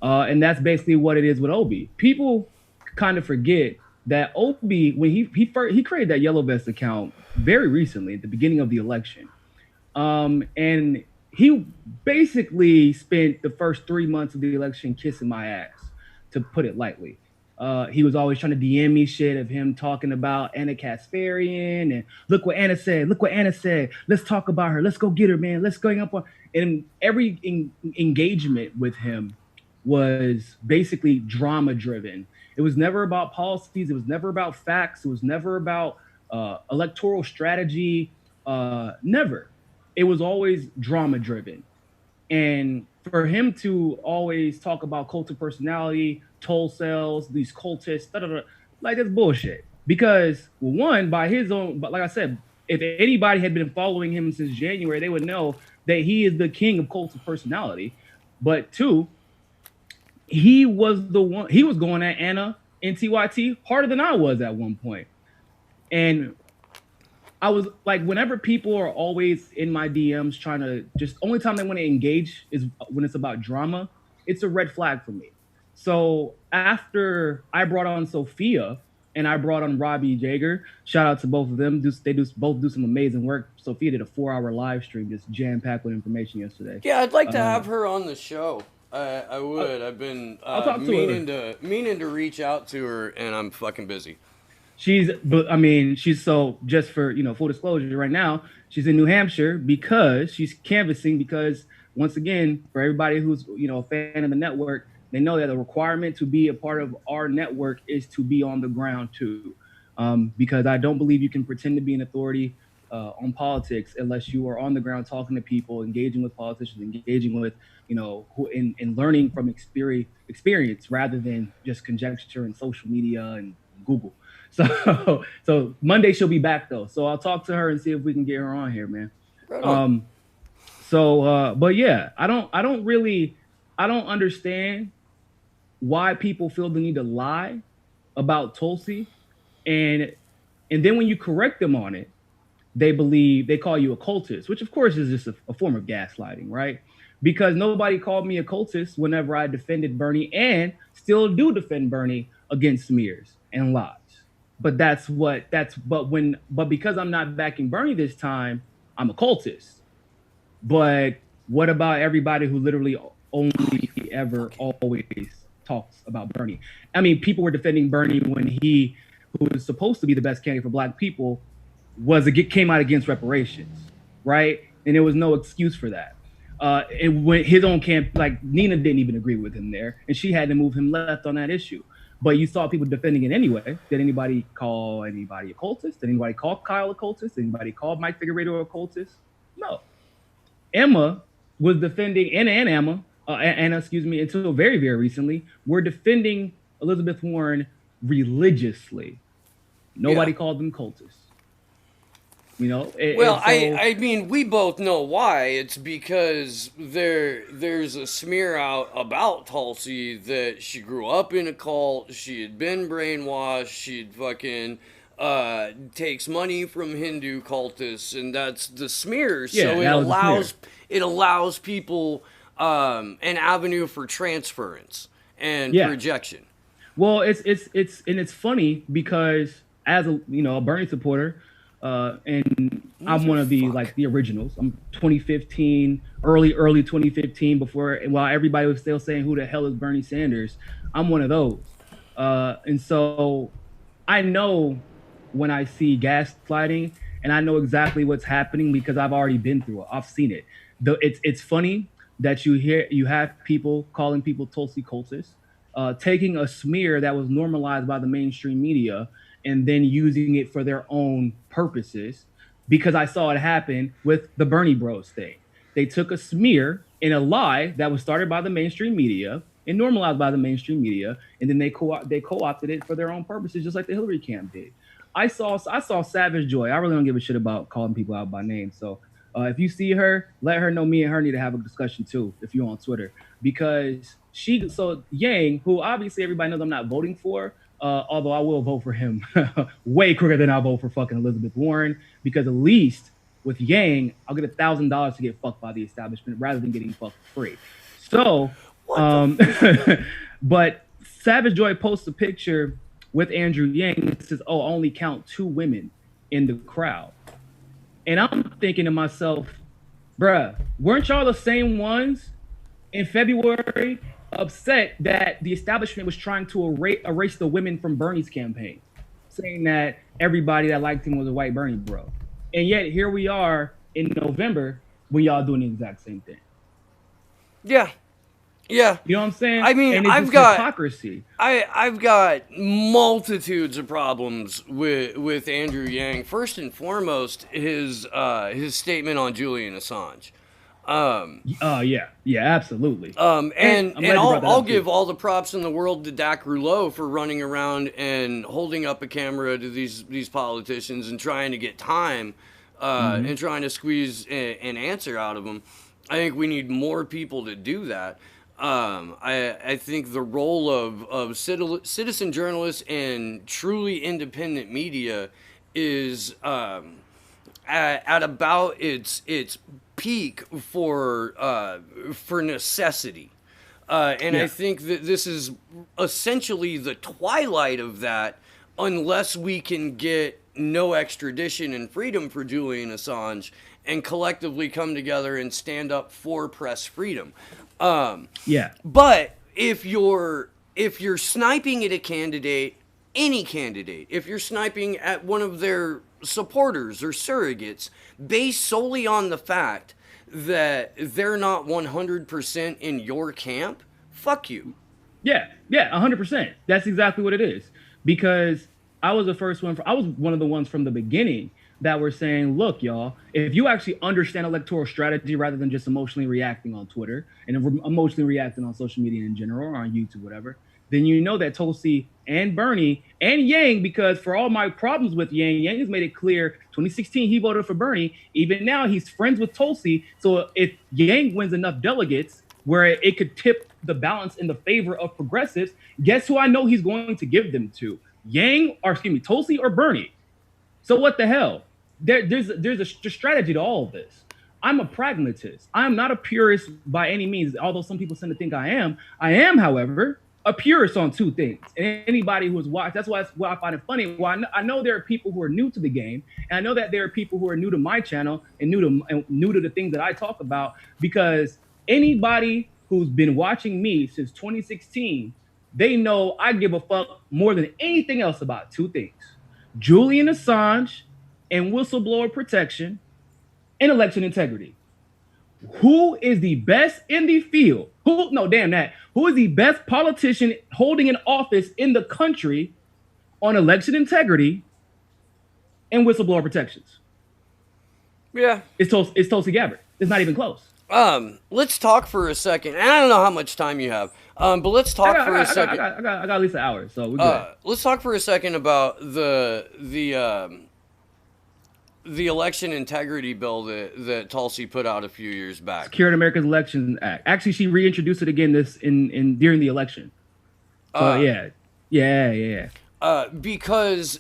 And that's basically what it is with Obie. People kind of forget that Obie, when he created that Yellow Vest account very recently at the beginning of the election, and he basically spent the first 3 months of the election kissing my ass, to put it lightly. He was always trying to DM me shit of him talking about Anna Kasparian and look what Anna said. Look what Anna said. Let's talk about her. Let's go get her, man. Let's go up on. And every engagement with him was basically drama driven. It was never about policies. It was never about facts. It was never about electoral strategy. Never. It was always drama driven. And for him to always talk about cult of personality, toll cells, these cultists, like that's bullshit. Because one, by his own, but like I said, if anybody had been following him since January, they would know that he is the king of cult of personality. But two, he was going at Anna and TYT harder than I was at one point. And I was like, whenever people are always in my DMs trying to only time they want to engage is when it's about drama. It's a red flag for me. So after I brought on Sophia and I brought on Robbie Jager, shout out to both of them. They both do some amazing work. Sophia did a 4-hour live stream, just jam packed with information yesterday. Yeah, I'd like to have her on the show. I would. I've been meaning to reach out to her, and I'm fucking busy. She's so, just for, full disclosure right now, she's in New Hampshire because she's canvassing, because once again, for everybody who's, a fan of the network, they know that the requirement to be a part of our network is to be on the ground too. Because I don't believe you can pretend to be an authority on politics unless you are on the ground talking to people, engaging with politicians, engaging with, and learning from experience rather than just conjecture and social media and Google. So Monday she'll be back though. So I'll talk to her and see if we can get her on here, man. Right on. But yeah, I don't understand why people feel the need to lie about Tulsi, and then when you correct them on it, they call you a cultist, which of course is just a form of gaslighting, right? Because nobody called me a cultist whenever I defended Bernie, and still do defend Bernie against smears and lies. But because I'm not backing Bernie this time, I'm a cultist. But what about everybody who literally only ever always talks about Bernie? I mean, people were defending Bernie when he, who was supposed to be the best candidate for Black people, came out against reparations, right? And there was no excuse for that. And when his own camp, like Nina didn't even agree with him there, and she had to move him left on that issue. But you saw people defending it anyway. Did anybody call anybody a cultist? Did anybody call Kyle a cultist? Did anybody call Mike Figueredo a cultist? No. Emma was defending, Anna, until very, very recently, were defending Elizabeth Warren religiously. Nobody called them cultists. I mean, we both know why. It's because there's a smear out about Tulsi that she grew up in a cult, she had been brainwashed, she'd fucking takes money from Hindu cultists, and that's the smear. Yeah, so it allows people an avenue for transference and projection. Well, it's funny because as a Bernie supporter, and I'm one of the originals. I'm 2015, early 2015, before while everybody was still saying who the hell is Bernie Sanders. I'm one of those, and so I know when I see gaslighting, and I know exactly what's happening because I've already been through it. I've seen it. It's funny that you have people calling people Tulsi cultists, taking a smear that was normalized by the mainstream media and then using it for their own purposes. Because I saw it happen with the Bernie Bros thing. They took a smear in a lie that was started by the mainstream media and normalized by the mainstream media, and then they co-opted it for their own purposes, just like the Hillary camp did. I saw Savage Joy. I really don't give a shit about calling people out by name. So if you see her, let her know me and her need to have a discussion too, if you're on Twitter, because Yang, who obviously everybody knows I'm not voting for, although I will vote for him way quicker than I'll vote for fucking Elizabeth Warren, because at least with Yang, I'll get $1,000 to get fucked by the establishment rather than getting fucked free. So, but Savage Joy posts a picture with Andrew Yang and says, "Oh, I only count 2 women in the crowd." And I'm thinking to myself, bruh, weren't y'all the same ones in February upset that the establishment was trying to erase the women from Bernie's campaign, saying that everybody that liked him was a white Bernie bro? And yet here we are in November when y'all doing the exact same thing. Yeah. Yeah. You know what I'm saying? I mean, and it's I've got hypocrisy. I've got multitudes of problems with Andrew Yang. First and foremost, his statement on Julian Assange. Yeah, absolutely. And I'll give all the props in the world to Dak Rouleau for running around and holding up a camera to these politicians and trying to get time, and trying to squeeze an answer out of them. I think we need more people to do that. I think the role of citizen journalists and truly independent media is at about its peak for necessity. I think that this is essentially the twilight of that, unless we can get no extradition and freedom for Julian Assange and collectively come together and stand up for press freedom. But if you're sniping at a candidate, any candidate, if you're sniping at one of their supporters or surrogates based solely on the fact that they're not 100% in your camp, fuck you. Yeah, 100%. That's exactly what it is. Because I was one of the ones from the beginning that were saying, look, y'all, if you actually understand electoral strategy rather than just emotionally reacting on Twitter and emotionally reacting on social media in general or on YouTube, whatever, then you know that Tulsi and Bernie and Yang, because for all my problems with Yang has made it clear, 2016, he voted for Bernie. Even now, he's friends with Tulsi. So if Yang wins enough delegates where it could tip the balance in the favor of progressives, guess who I know he's going to give them to? Tulsi or Bernie. So what the hell? There's a strategy to all of this. I'm a pragmatist. I'm not a purist by any means, although some people tend to think I am. I am, however, a purist on 2 things. And anybody who has watched, that's why I find it funny. Well, I know there are people who are new to the game, and I know that there are people who are new to my channel and new to the things that I talk about, because anybody who's been watching me since 2016, they know I give a fuck more than anything else about 2 things: Julian Assange and whistleblower protection and election integrity. Who is the best in the field? Who is the best politician holding an office in the country on election integrity and whistleblower protections? Yeah. It's Tulsi Gabbard. It's not even close. Let's talk for a second. And I don't know how much time you have. But let's talk for a second. I got at least an hour, so we're good. Let's talk for a second about the election integrity bill that Tulsi put out a few years back. Securing America's Elections Act. Actually, she reintroduced it again during the election. So yeah. Because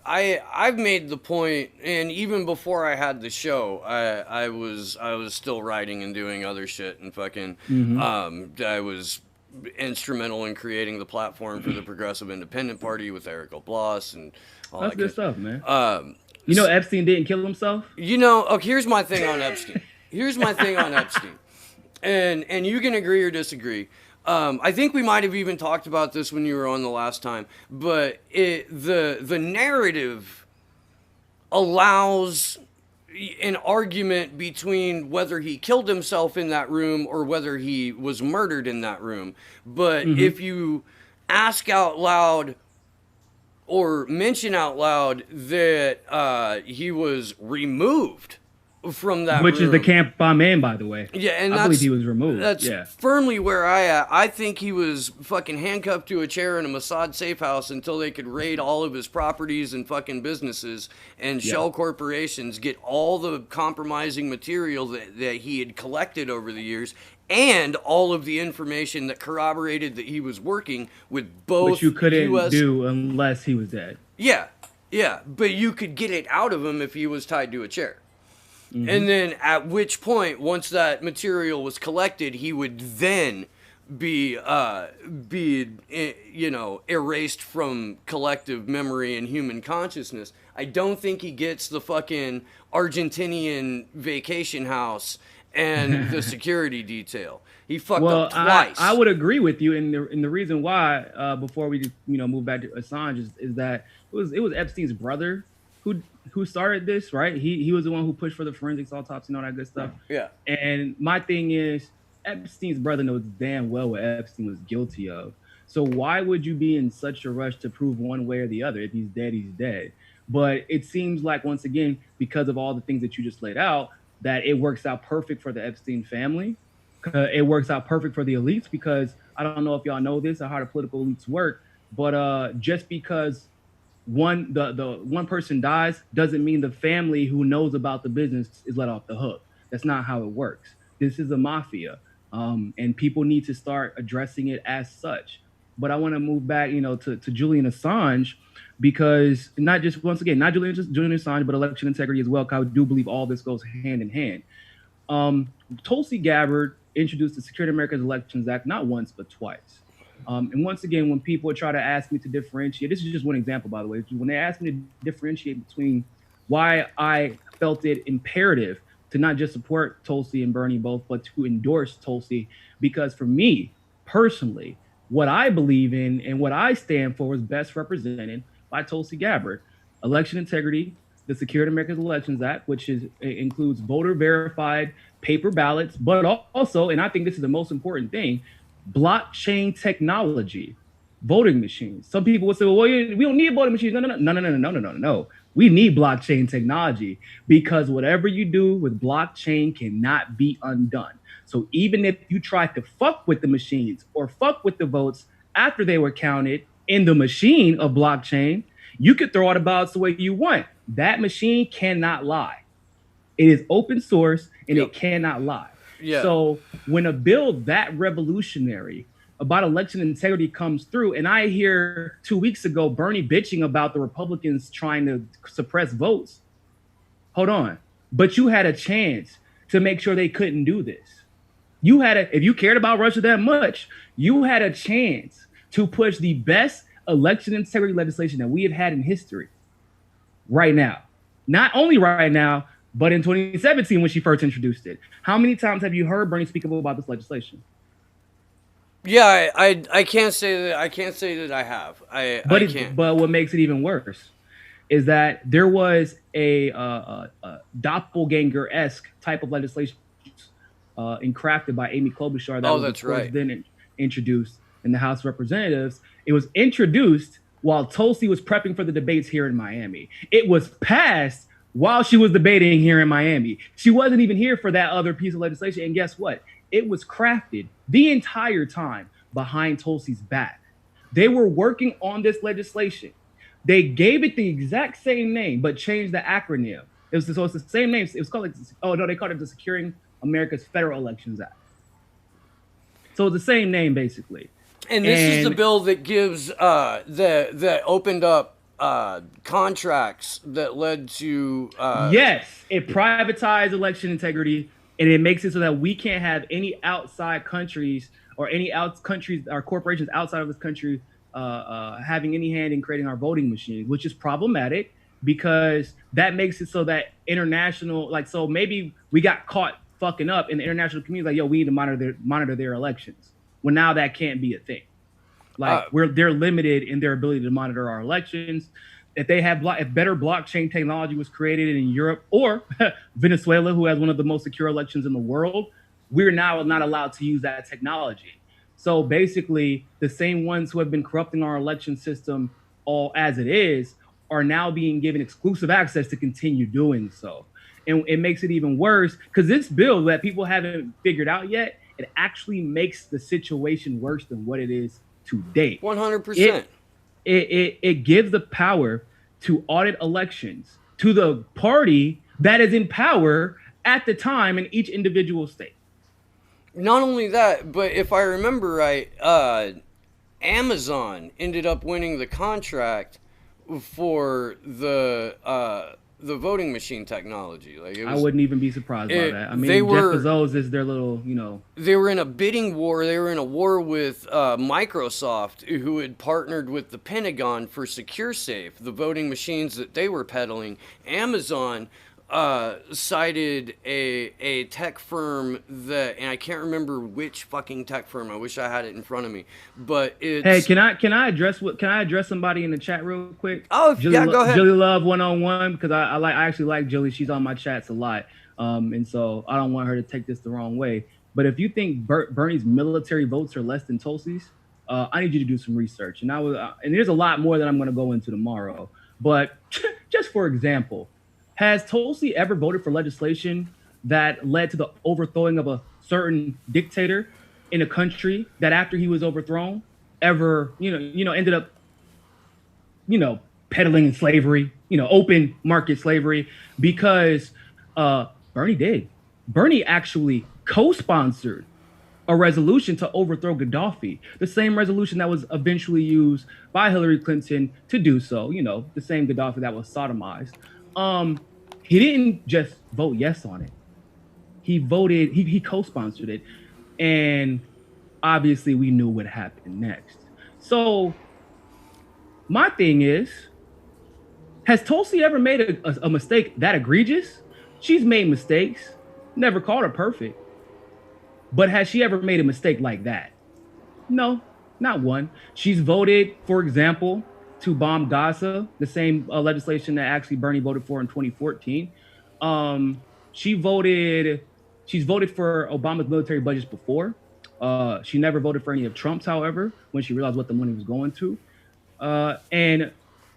I've made the point, and even before I had the show, I was still writing and doing other shit and fucking I was instrumental in creating the platform for the Progressive Independent Party with Eric Oblas and all That's that good stuff, man. Um, You know, Epstein didn't kill himself. You know, okay, here's my thing on Epstein. And you can agree or disagree. I think we might have even talked about this when you were on the last time, but the narrative allows an argument between whether he killed himself in that room or whether he was murdered in that room. But if you ask out loud or mention out loud that he was removed from that Which room. is the camp I'm in, by the way. Yeah, and I believe he was removed. That's firmly where I at. I think he was fucking handcuffed to a chair in a Mossad safe house until they could raid all of his properties and fucking businesses and shell corporations, get all the compromising material that he had collected over the years, and all of the information that corroborated that he was working with both. Which you couldn't do unless he was dead. Yeah, but you could get it out of him if he was tied to a chair. And then at which point, once that material was collected, he would then be erased from collective memory and human consciousness. I don't think he gets the fucking Argentinian vacation house and the security detail. He fucked up twice. I would agree with you, and the reason why, before we move back to Assange, is that it was Epstein's brother who started this, right? He was the one who pushed for the forensics autopsy and all that good stuff. Yeah. And my thing is, Epstein's brother knows damn well what Epstein was guilty of. So why would you be in such a rush to prove one way or the other? If he's dead, he's dead. But it seems like, once again, because of all the things that you just laid out, that it works out perfect for the Epstein family. It works out perfect for the elites, because I don't know if y'all know this or how the political elites work, but just because the one person dies doesn't mean the family who knows about the business is let off the hook. That's not how it works. This is a mafia, and people need to start addressing it as such. But I want to move back, to Julian Assange, because not just, once again, not Julian Assange, but election integrity as well, because I do believe all this goes hand in hand. Tulsi Gabbard introduced the Security America's Elections Act not once, but twice. And once again, when people try to ask me to differentiate, this is just one example, by the way, when they ask me to differentiate between why I felt it imperative to not just support Tulsi and Bernie both, but to endorse Tulsi, because for me personally, what I believe in and what I stand for is best represented by Tulsi Gabbard. Election integrity, the Security America's Elections Act, which includes voter verified paper ballots, but also, and I think this is the most important thing, blockchain technology, voting machines. Some people would say, well, we don't need voting machines. No. We need blockchain technology, because whatever you do with blockchain cannot be undone. So even if you try to fuck with the machines or fuck with the votes after they were counted in the machine of blockchain, you could throw out the ballots the way you want. That machine cannot lie. It is open source and it cannot lie. Yeah. So when a bill that revolutionary about election integrity comes through, and I hear 2 weeks ago Bernie bitching about the Republicans trying to suppress votes. Hold on. But you had a chance to make sure they couldn't do this. If you cared about Russia that much, you had a chance to push the best election integrity legislation that we have had in history right now. Not only right now, but in 2017 when she first introduced it. How many times have you heard Bernie speak about this legislation? Yeah, I can't say that I have. I can't. But what makes it even worse is that there was a doppelganger-esque type of legislation crafted by Amy Klobuchar that was then introduced in the House of Representatives. It was introduced while Tulsi was prepping for the debates here in Miami. It was passed while she was debating here in Miami. She wasn't even here for that other piece of legislation. And guess what? It was crafted the entire time behind Tulsi's back. They were working on this legislation. They gave it the exact same name, but changed the acronym. It's the same name. It was called, they called it the Securing America's Federal Elections Act. So it's the same name, basically. And this is the bill that gives, that opened up contracts that led to... Yes, it privatized election integrity and it makes it so that we can't have any outside countries or any countries or corporations outside of this country having any hand in creating our voting machines, which is problematic because that makes it so that international, like, so maybe we got caught fucking up in the international community, like, yo, we need to monitor their elections. Well, now that can't be a thing. Like, they're limited in their ability to monitor our elections. If they have if better blockchain technology was created in Europe or Venezuela, who has one of the most secure elections in the world, we're now not allowed to use that technology. So basically, the same ones who have been corrupting our election system all as it is are now being given exclusive access to continue doing so. And it makes it even worse because this bill that people haven't figured out yet, it actually makes the situation worse than what it is to date. 100%. It gives the power to audit elections to the party that is in power at the time in each individual state. Not only that, but if I remember right, Amazon ended up winning the contract for the voting machine technology. Like, I wouldn't even be surprised by that. I mean, Jeff Bezos is their little, They were in a bidding war. They were in a war with Microsoft, who had partnered with the Pentagon for SecureSafe, the voting machines that they were peddling. Amazon cited a tech firm and I can't remember which fucking tech firm. I wish I had it in front of me, but it's... Hey, can I address somebody in the chat real quick? Oh, yeah, go ahead. Jilly Love 101, because I actually like Jilly. She's on my chats a lot, and so I don't want her to take this the wrong way. But if you think Bernie's military votes are less than Tulsi's, I need you to do some research. And and there's a lot more that I'm going to go into tomorrow. But just for example, has Tulsi ever voted for legislation that led to the overthrowing of a certain dictator in a country that after he was overthrown ended up, peddling in slavery, open market slavery? Because Bernie did. Bernie actually co-sponsored a resolution to overthrow Gaddafi, the same resolution that was eventually used by Hillary Clinton to do so, the same Gaddafi that was sodomized. He didn't just vote yes on it. He co-sponsored it. And obviously we knew what happened next. So my thing is, has Tulsi ever made a mistake that egregious? She's made mistakes, never called her perfect. But has she ever made a mistake like that? No, not one. She's voted, for example, to bomb Gaza, the same legislation that actually Bernie voted for in 2014. She's voted for Obama's military budgets before. She never voted for any of Trump's, however, when she realized what the money was going to. And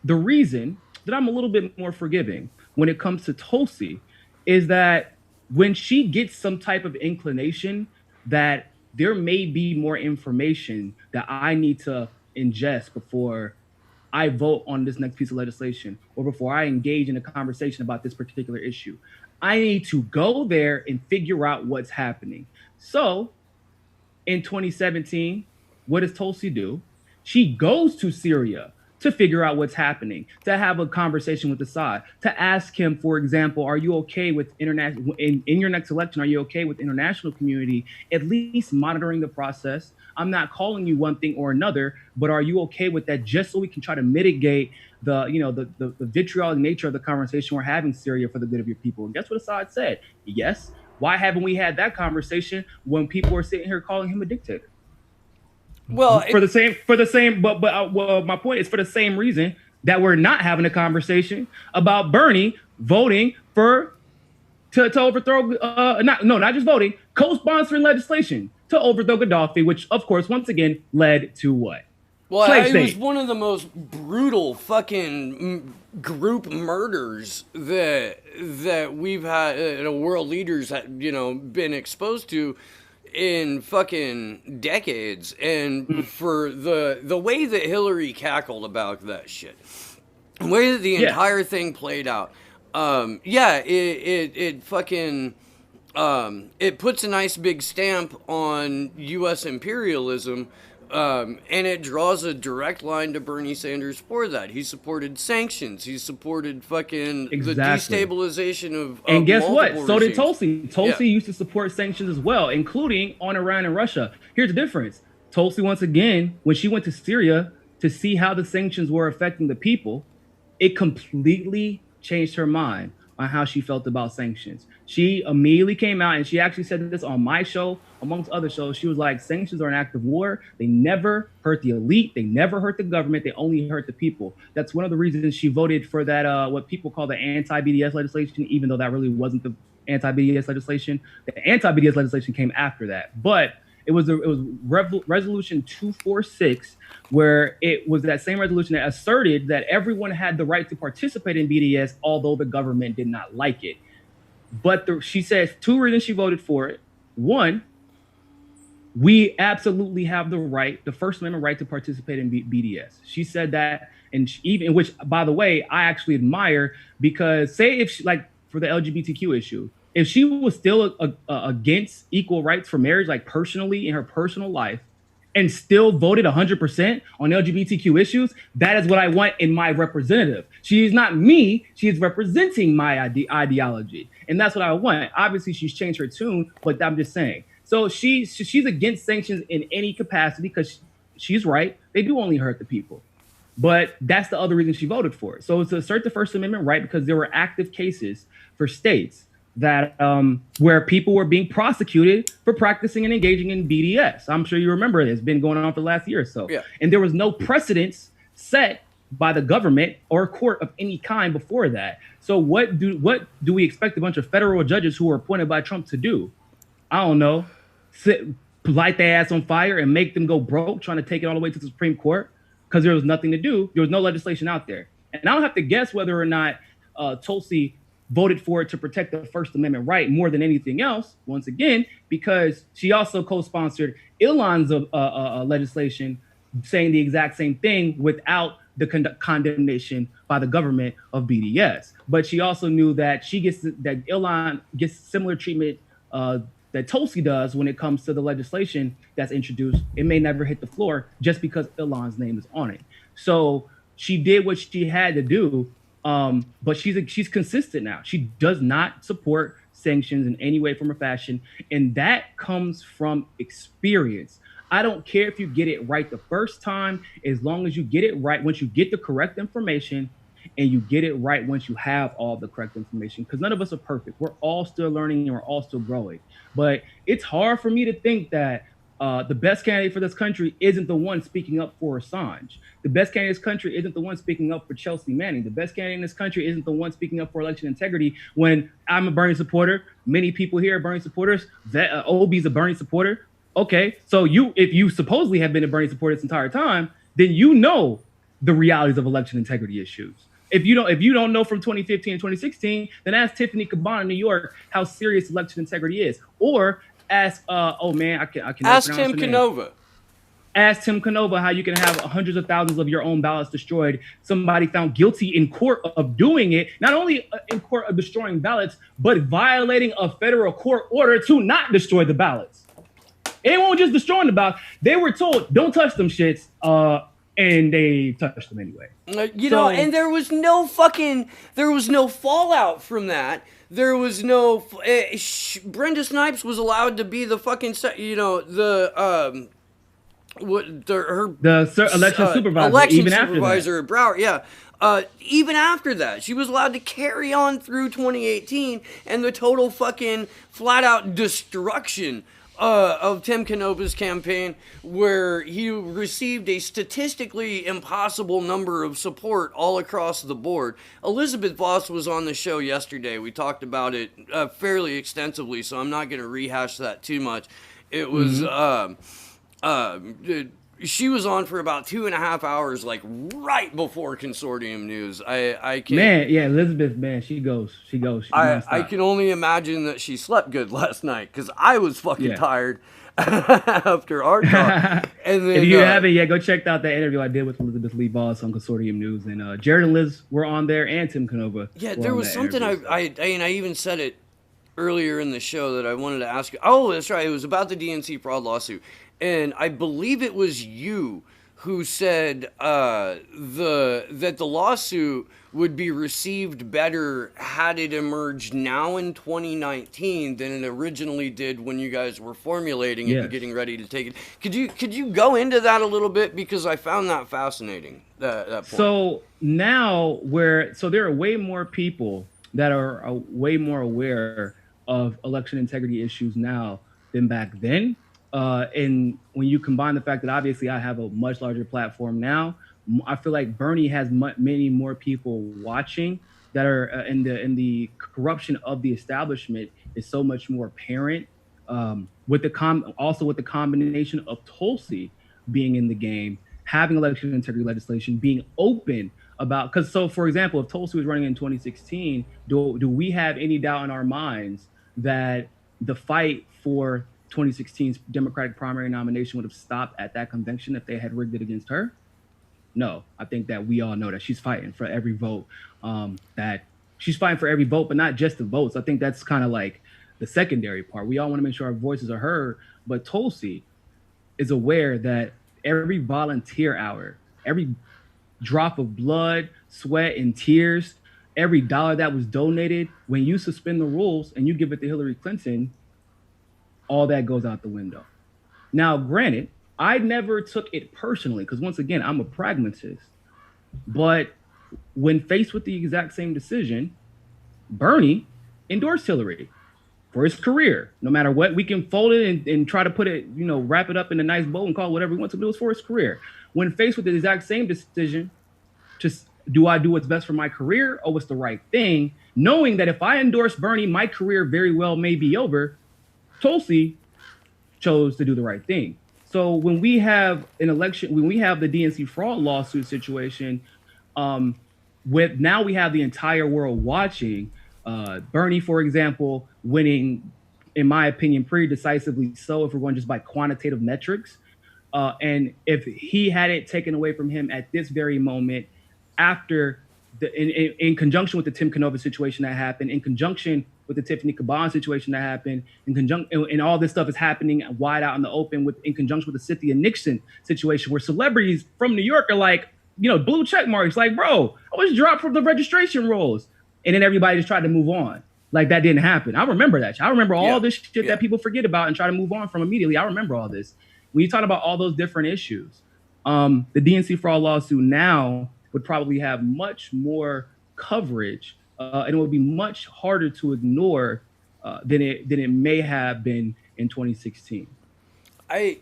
the reason that I'm a little bit more forgiving when it comes to Tulsi is that when she gets some type of inclination that there may be more information that I need to ingest before I vote on this next piece of legislation, or before I engage in a conversation about this particular issue, I need to go there and figure out what's happening. So in 2017, what does Tulsi do? She goes to Syria to figure out what's happening, to have a conversation with Assad, to ask him, for example, are you okay with international, in your next election, are you okay with the international community at least monitoring the process? I'm not calling you one thing or another, but are you okay with that, just so we can try to mitigate the vitriolic nature of the conversation we're having, Syria, for the good of your people? And guess what Assad said? Yes. Why haven't we had that conversation when people are sitting here calling him a dictator? Well, but my point is, for the same reason that we're not having a conversation about Bernie voting to overthrow, not just voting, co-sponsoring legislation to overthrow Gaddafi, which of course once again led to what? Well, it was one of the most brutal fucking group murders that we've had, world leaders had, been exposed to in fucking decades. And for the way that Hillary cackled about that shit, the way that the entire thing played out, it fucking it puts a nice big stamp on U.S. imperialism And it draws a direct line to Bernie Sanders for that. He supported sanctions. He supported fucking the destabilization of and guess what? regimes. So did Tulsi. Tulsi used to support sanctions as well, including on Iran and Russia. Here's the difference. Tulsi, once again, when she went to Syria to see how the sanctions were affecting the people, it completely changed her mind on how she felt about sanctions. She immediately came out and she actually said this on my show, amongst other shows. She was like, sanctions are an act of war. They never hurt the elite. They never hurt the government. They only hurt the people. That's one of the reasons she voted for that, what people call the anti-BDS legislation, even though that really wasn't the anti-BDS legislation. The anti-BDS legislation came after that. But it was resolution 246, where it was that same resolution that asserted that everyone had the right to participate in BDS, although the government did not like it. But she said 2 reasons she voted for it. 1, we absolutely have the right, the First Amendment right to participate in BDS. She said that, and even, which, by the way, I actually admire, because say if she, like for the LGBTQ issue, if she was still against equal rights for marriage, like personally in her personal life, and still voted 100% on LGBTQ issues, that is what I want in my representative. She is not me. She is representing my ideology. And that's what I want. Obviously, she's changed her tune, but I'm just saying. So she's against sanctions in any capacity because she's right. They do only hurt the people. But that's the other reason she voted for it. So it's to assert the First Amendment right because there were active cases for states that where people were being prosecuted for practicing and engaging in BDS. I'm sure you remember it. It's been going on for the last year or so. Yeah. And there was no precedence set by the government or court of any kind before that. So what do we expect a bunch of federal judges who were appointed by Trump to do? I don't know. Light their ass on fire and make them go broke trying to take it all the way to the Supreme Court because there was nothing to do. There was no legislation out there. And I don't have to guess whether or not Tulsi voted for it to protect the First Amendment right more than anything else, once again, because she also co-sponsored Elon's legislation saying the exact same thing without the condemnation by the government of BDS. But she also knew that that Elon gets similar treatment that Tulsi does when it comes to the legislation that's introduced. It may never hit the floor just because Elon's name is on it. So she did what she had to do. But she's consistent now. She does not support sanctions in any way, form, or fashion. And that comes from experience. I don't care if you get it right the first time, as long as you get it right once you get the correct information and you get it right once you have all the correct information. Because none of us are perfect. We're all still learning and we're all still growing. But it's hard for me to think that the best candidate for this country isn't the one speaking up for Assange. The best candidate in this country isn't the one speaking up for Chelsea Manning. The best candidate in this country isn't the one speaking up for election integrity when I'm a Bernie supporter. Many people here are Bernie supporters. Obie's a Bernie supporter. Okay, so if you supposedly have been a Bernie supporter this entire time, then you know the realities of election integrity issues. If you don't know from 2015 and 2016, then ask Tiffany Cabana in New York how serious election integrity is. Or ask, I can ask Tim Canova. Ask Tim Canova how you can have hundreds of thousands of your own ballots destroyed. Somebody found guilty in court of doing it, not only in court of destroying ballots, but violating a federal court order to not destroy the ballots. It won't just destroying the ballots. They were told, don't touch them shits, and they touched them anyway. And there was no fallout from that. There was no, Brenda Snipes was allowed to be the fucking, election supervisor at Broward, yeah. Even after that, she was allowed to carry on through 2018 and the total fucking flat out destruction of Tim Canova's campaign, where he received a statistically impossible number of support all across the board. Elizabeth Voss was on the show yesterday. We talked about it fairly extensively, so I'm not going to rehash that too much. It was she was on for about 2.5 hours, like right before Consortium News. I can't. Man, yeah, Elizabeth, man, she goes. I can only imagine that she slept good last night because I was fucking tired after our talk. And then, if you haven't yet, go check out that interview I did with Elizabeth Lee Voss on Consortium News, and Jared and Liz were on there, and Tim Canova. Yeah, there was something I even said it earlier in the show that I wanted to ask you. Oh, that's right. It was about the DNC fraud lawsuit, and I believe it was you who said that the lawsuit would be received better had it emerged now in 2019 than it originally did when you guys were formulating it and getting ready to take it. Could you go into that a little bit, because I found that fascinating. That point. So now there are way more people that are way more aware of election integrity issues now than back then. And when you combine the fact that obviously I have a much larger platform now, I feel like Bernie has many more people watching that are in the corruption of the establishment is so much more apparent. With the combination of Tulsi being in the game, having election integrity legislation, being open about, because so for example, if Tulsi was running in 2016, do we have any doubt in our minds that the fight for 2016's Democratic primary nomination would have stopped at that convention if they had rigged it against her? No, I think that we all know that she's fighting for every vote. That she's fighting for every vote, but not just the votes. I think that's kind of like the secondary part. We all want to make sure our voices are heard, but Tulsi is aware that every volunteer hour, every drop of blood, sweat, and tears, every dollar that was donated, when you suspend the rules and you give it to Hillary Clinton, all that goes out the window. Now, granted, I never took it personally because, once again, I'm a pragmatist. But when faced with the exact same decision, Bernie endorsed Hillary for his career. No matter what, we can fold it and try to put it, wrap it up in a nice bow and call it whatever we want to do. It's for his career. When faced with the exact same decision, just do I do what's best for my career or what's the right thing? Knowing that if I endorse Bernie, my career very well may be over. Tulsi chose to do the right thing. So when we have an election, when we have the DNC fraud lawsuit situation, now we have the entire world watching. Bernie, for example, winning, in my opinion, pretty decisively so if we're going just by quantitative metrics. And if he had it taken away from him at this very moment, after in conjunction with the Tim Canova situation that happened, in conjunction with the Tiffany Caban situation that happened, and all this stuff is happening wide out in the open in conjunction with the Cynthia Nixon situation, where celebrities from New York are like, blue check marks, like, bro, I was dropped from the registration rolls. And then everybody just tried to move on. Like that didn't happen. I remember that. I remember all this shit that people forget about and try to move on from immediately. I remember all this. When you talk about all those different issues, the DNC fraud lawsuit now would probably have much more coverage, and it would be much harder to ignore than it may have been in 2016. I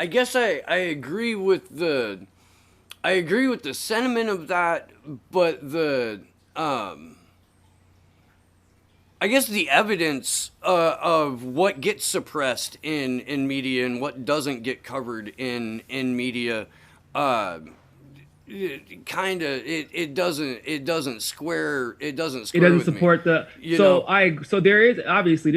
guess I agree with the sentiment of that, but I guess the evidence of what gets suppressed in media and what doesn't get covered in media, it doesn't square. It doesn't support me. So there's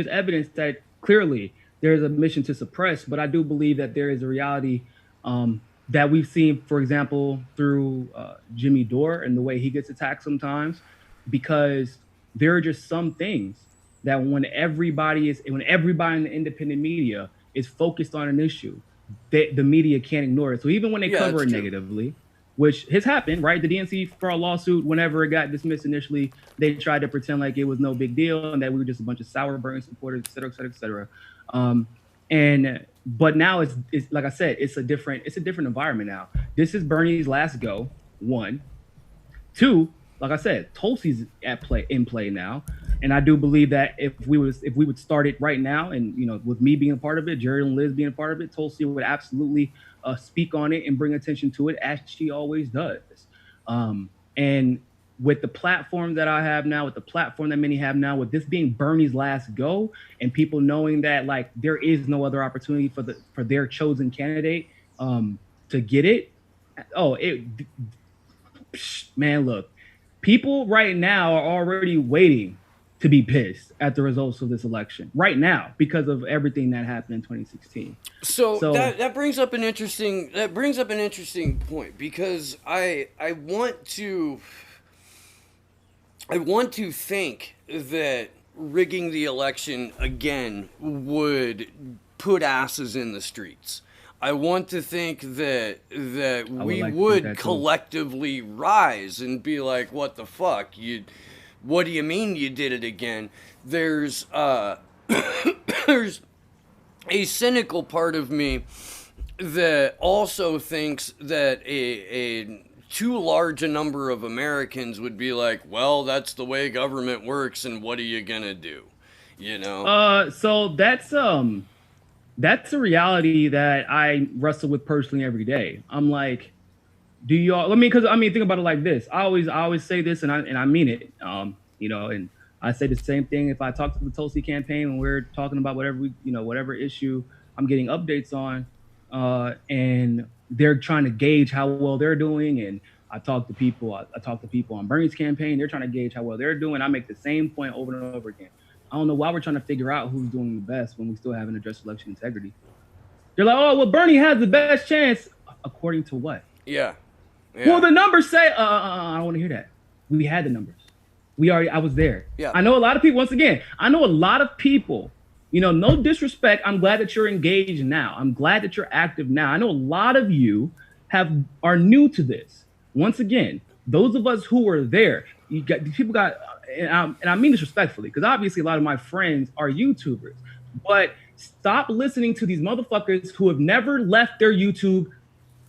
evidence that clearly there's a mission to suppress, but I do believe that there is a reality that we've seen, for example, through Jimmy Dore and the way he gets attacked sometimes, because there are just some things that when everybody in the independent media is focused on an issue, the media can't ignore it. So even when they cover it negatively, which has happened, right? The DNC fraud lawsuit, whenever it got dismissed initially, they tried to pretend like it was no big deal and that we were just a bunch of sour Bernie supporters, et cetera, et cetera, et cetera. But now it's like I said, it's a different environment now. This is Bernie's last go, 1. 2, like I said, Tulsi's in play now. And I do believe that if we would start it right now, and with me being a part of it, Jared and Liz being a part of it, Tulsi would absolutely speak on it and bring attention to it, as she always does. And with the platform that I have now, with the platform that many have now, with this being Bernie's last go, and people knowing that like there is no other opportunity for their chosen candidate to get it. Man, look, people right now are already waiting to be pissed at the results of this election right now because of everything that happened in 2016. So that brings up an interesting point, because I want to I want to think that rigging the election again would put asses in the streets. I want to think that we would collectively rise and be like, "What the fuck? What do you mean you did it again?" There's there's a cynical part of me that also thinks that a too large a number of Americans would be like, well, that's the way government works, and what are you gonna do? You know? So that's a reality that I wrestle with personally every day. I'm like, do y'all? Think about it like this. I always say this, and I mean it. And I say the same thing if I talk to the Tulsi campaign when we're talking about whatever issue I'm getting updates on, and they're trying to gauge how well they're doing. And I talk to people on Bernie's campaign. They're trying to gauge how well they're doing. I make the same point over and over again. I don't know why we're trying to figure out who's doing the best when we still haven't addressed election integrity. They're like, oh, well, Bernie has the best chance. According to what? Yeah. Well, the numbers say, I don't want to hear that. We had the numbers. I was there. Yeah. I know a lot of people, once again, no disrespect. I'm glad that you're engaged now. I'm glad that you're active now. I know a lot of you are new to this. Once again, those of us who were there, and I mean this respectfully, because obviously a lot of my friends are YouTubers, but stop listening to these motherfuckers who have never left their YouTube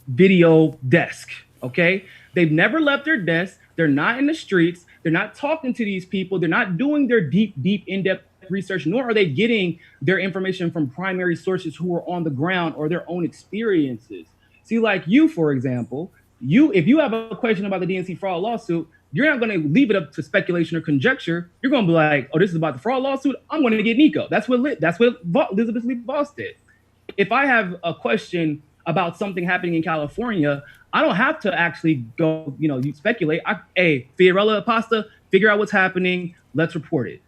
video desk, okay? They've never left their desk. They're not in the streets. They're not talking to these people. They're not doing their deep, in-depth research, nor are they getting their information from primary sources who are on the ground or their own experiences. See, like you, for example, if you have a question about the DNC fraud lawsuit, you're not going to leave it up to speculation or conjecture. You're going to be like, oh, this is about the fraud lawsuit. I'm going to get Niko. That's what Elizabeth Lee Voss did. If I have a question about something happening in California, I don't have to actually go, you speculate. Hey, Fiorella Pasta, figure out what's happening. Let's report it.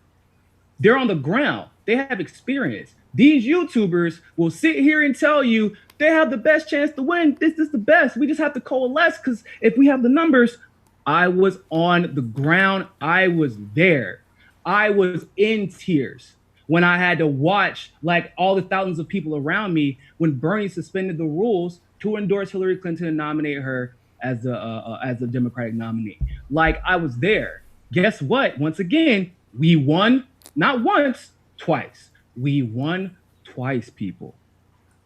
They're on the ground. They have experience. These YouTubers will sit here and tell you they have the best chance to win. This is the best. We just have to coalesce because if we have the numbers, I was on the ground. I was there. I was in tears when I had to watch like all the thousands of people around me when Bernie suspended the rules to endorse Hillary Clinton and nominate her as a Democratic nominee. Like I was there. Guess what? Once again, we won not once, twice. We won twice, people.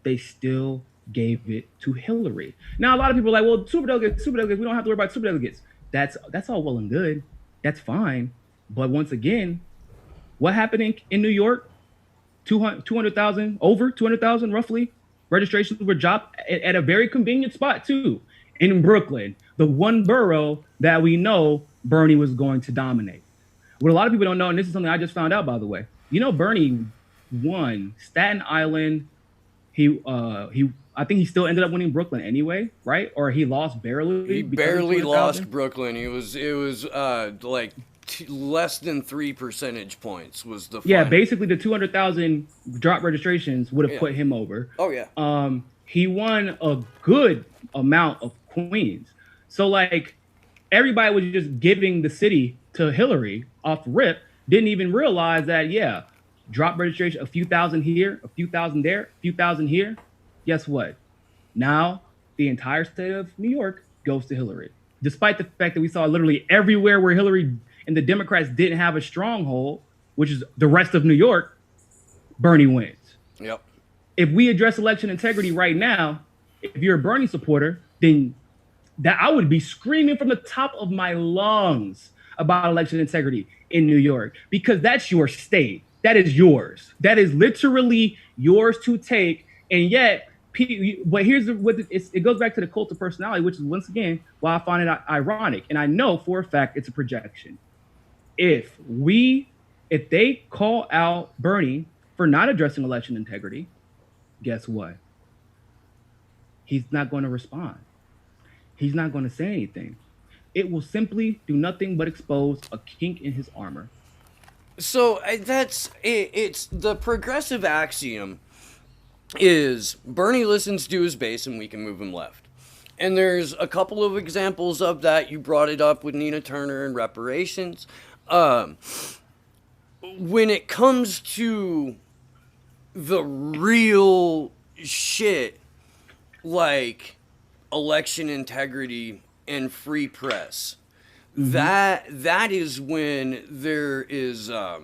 They still gave it to Hillary. Now, a lot of people are like, well, superdelegates, we don't have to worry about superdelegates. That's all well and good. That's fine. But once again, what happened in New York? 200,000, over 200,000 roughly, registrations were dropped at a very convenient spot too, in Brooklyn, the one borough that we know Bernie was going to dominate. What a lot of people don't know, and this is something I just found out, by the way, Bernie won Staten Island. I think he still ended up winning Brooklyn anyway, right? Or he lost barely. He barely lost Brooklyn. It was like less than 3 percentage points was the final. Yeah, basically the 200,000 drop registrations would have put him over. Oh yeah. He won a good amount of Queens. So like everybody was just giving the city to Hillary off rip, didn't even realize that drop registration, a few thousand here, a few thousand there, a few thousand here. Guess what? Now the entire state of New York goes to Hillary. Despite the fact that we saw literally everywhere where Hillary and the Democrats didn't have a stronghold, which is the rest of New York, Bernie wins. Yep. If we address election integrity right now, if you're a Bernie supporter, then that I would be screaming from the top of my lungs about election integrity in New York, because that's your state. That is yours. That is literally yours to take. And yet, but it goes back to the cult of personality, which is once again why I find it ironic. And I know for a fact it's a projection. If they call out Bernie for not addressing election integrity, guess what? He's not going to respond. He's not going to say anything. It will simply do nothing but expose a kink in his armor. So that's it. It's the progressive axiom is Bernie listens to his base and we can move him left. And there's a couple of examples of that. You brought it up with Nina Turner and reparations. When it comes to the real shit, like election integrity and free press, that is when there is a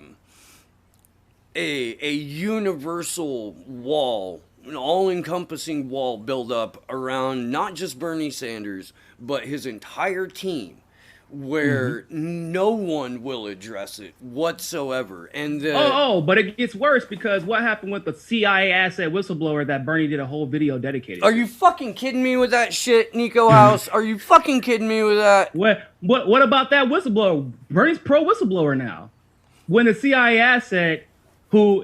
universal wall, an all-encompassing wall built up around not just Bernie Sanders but his entire team, where no one will address it whatsoever. And but it gets worse, because what happened with the CIA asset whistleblower that Bernie did a whole video dedicated Are to? you fucking kidding me with that shit, Nico House? Are you fucking kidding me with that? What about that whistleblower? Bernie's pro whistleblower now. When the CIA asset, who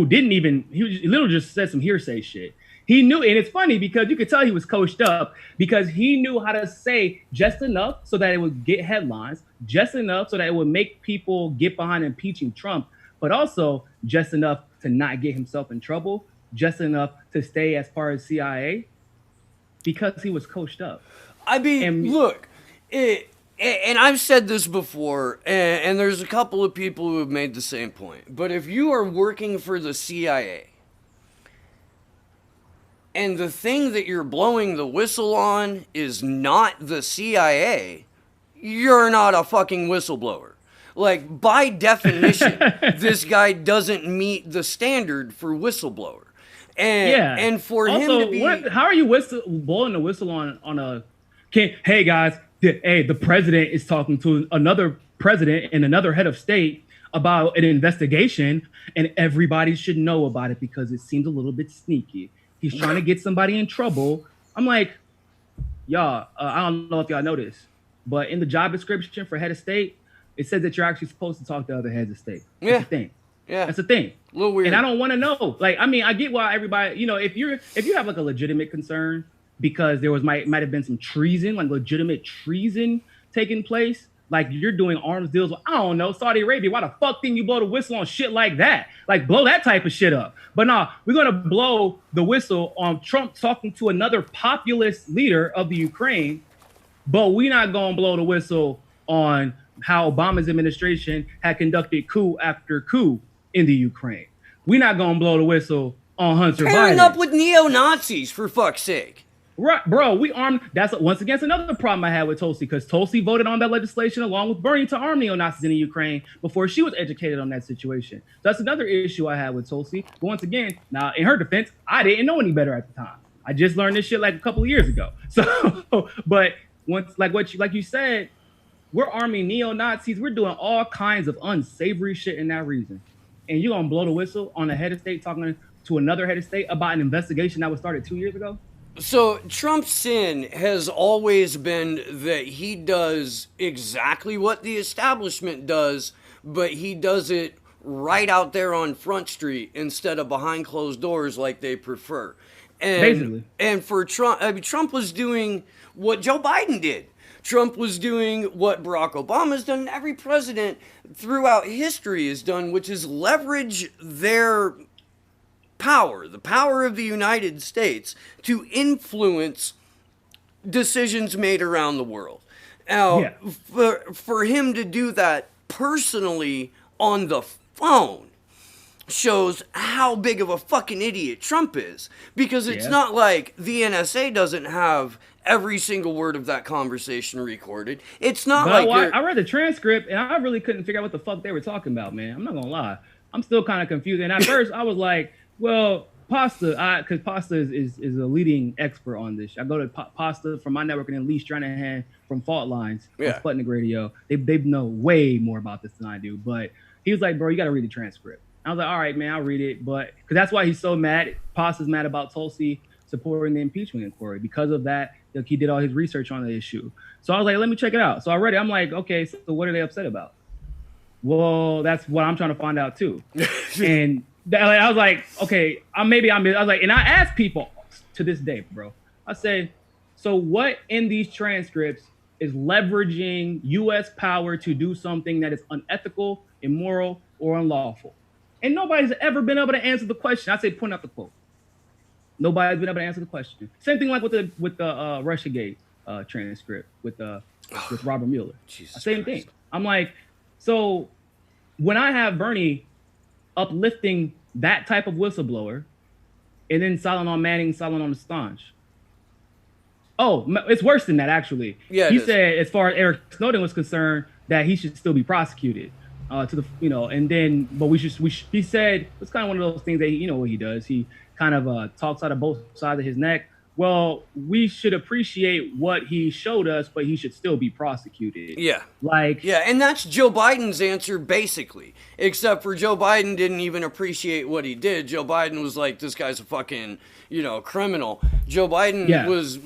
didn't even, he literally just said some hearsay shit. He knew, and it's funny because you could tell he was coached up, because he knew how to say just enough so that it would get headlines, just enough so that it would make people get behind impeaching Trump, but also just enough to not get himself in trouble, just enough to stay as part of CIA, because he was coached up. I mean, look, and I've said this before, and there's a couple of people who have made the same point, but if you are working for the CIA, and the thing that you're blowing the whistle on is not the CIA, you're not a fucking whistleblower. Like, by definition, this guy doesn't meet the standard for whistleblower. And for also, him to be... how are you blowing the whistle on a... Hey, guys, the president is talking to another president and another head of state about an investigation, and everybody should know about it because it seems a little bit sneaky. He's trying to get somebody in trouble. I'm like, y'all, I don't know if y'all know this, but in the job description for head of state, it says that you're actually supposed to talk to other heads of state. That's the thing. Yeah. That's the thing. A little weird. And I don't want to know. Like, I mean, I get why everybody, if you have like a legitimate concern because there might have been some treason, like legitimate treason taking place, like you're doing arms deals with, I don't know, Saudi Arabia. Why the fuck didn't you blow the whistle on shit like that? Like, blow that type of shit up. But nah, we're going to blow the whistle on Trump talking to another populist leader of the Ukraine, but we're not going to blow the whistle on how Obama's administration had conducted coup after coup in the Ukraine. We're not going to blow the whistle on Hunter Biden. Pairing up with neo-Nazis, for fuck's sake. Right, bro, we armed. That's once again another problem I had with Tulsi, because Tulsi voted on that legislation along with Bernie to arm neo-Nazis in the Ukraine before she was educated on that situation. So that's another issue I had with Tulsi. But once again, now in her defense, I didn't know any better at the time. I just learned this shit like a couple of years ago. So, but once, like you said, we're arming neo-Nazis. We're doing all kinds of unsavory shit in that reason. And you're gonna blow the whistle on a head of state talking to another head of state about an investigation that was started 2 years ago? So Trump's sin has always been that he does exactly what the establishment does, but he does it right out there on Front Street instead of behind closed doors like they prefer. And for Trump, I mean, Trump was doing what Joe Biden did. Trump was doing what Barack Obama's done, and every president throughout history has done, which is leverage their power, the power of the United States, to influence decisions made around the world. Now, for him to do that personally on the phone shows how big of a fucking idiot Trump is. Because it's not like the NSA doesn't have every single word of that conversation recorded. It's not I read the transcript and I really couldn't figure out what the fuck they were talking about, man. I'm not gonna lie. I'm still kind of confused. And at first I was like, well, Pasta, because Pasta is a leading expert on this. I go to Pasta from my network, and then Lee Stranahan from Fault Lines on Sputnik Radio. They know way more about this than I do. But he was like, bro, you got to read the transcript. I was like, all right, man, I'll read it. But because that's why he's so mad. Pasta's mad about Tulsi supporting the impeachment inquiry. Because of that, like, he did all his research on the issue. So I was like, let me check it out. So I read it. I'm like, okay, so what are they upset about? Well, that's what I'm trying to find out too. And I was like, okay, I was like, and I asked people to this day, bro. I said, so what in these transcripts is leveraging U.S. power to do something that is unethical, immoral, or unlawful? And nobody's ever been able to answer the question. I say, point out the quote. Nobody's been able to answer the question. Same thing like with the Russiagate transcript with Robert Mueller. Same thing. I'm like, So when I have Bernie uplifting that type of whistleblower, and then silent on Manning, silent on Assange. Oh, it's worse than that, actually. Yeah, He said, as far as Eric Snowden was concerned, that he should still be prosecuted. And then, but he said, it's kind of one of those things that, what he does. He kind of talks out of both sides of his neck. Well, we should appreciate what he showed us, but he should still be prosecuted. Yeah. And that's Joe Biden's answer, basically. Except for Joe Biden didn't even appreciate what he did. Joe Biden was like, this guy's a fucking, criminal. Joe Biden was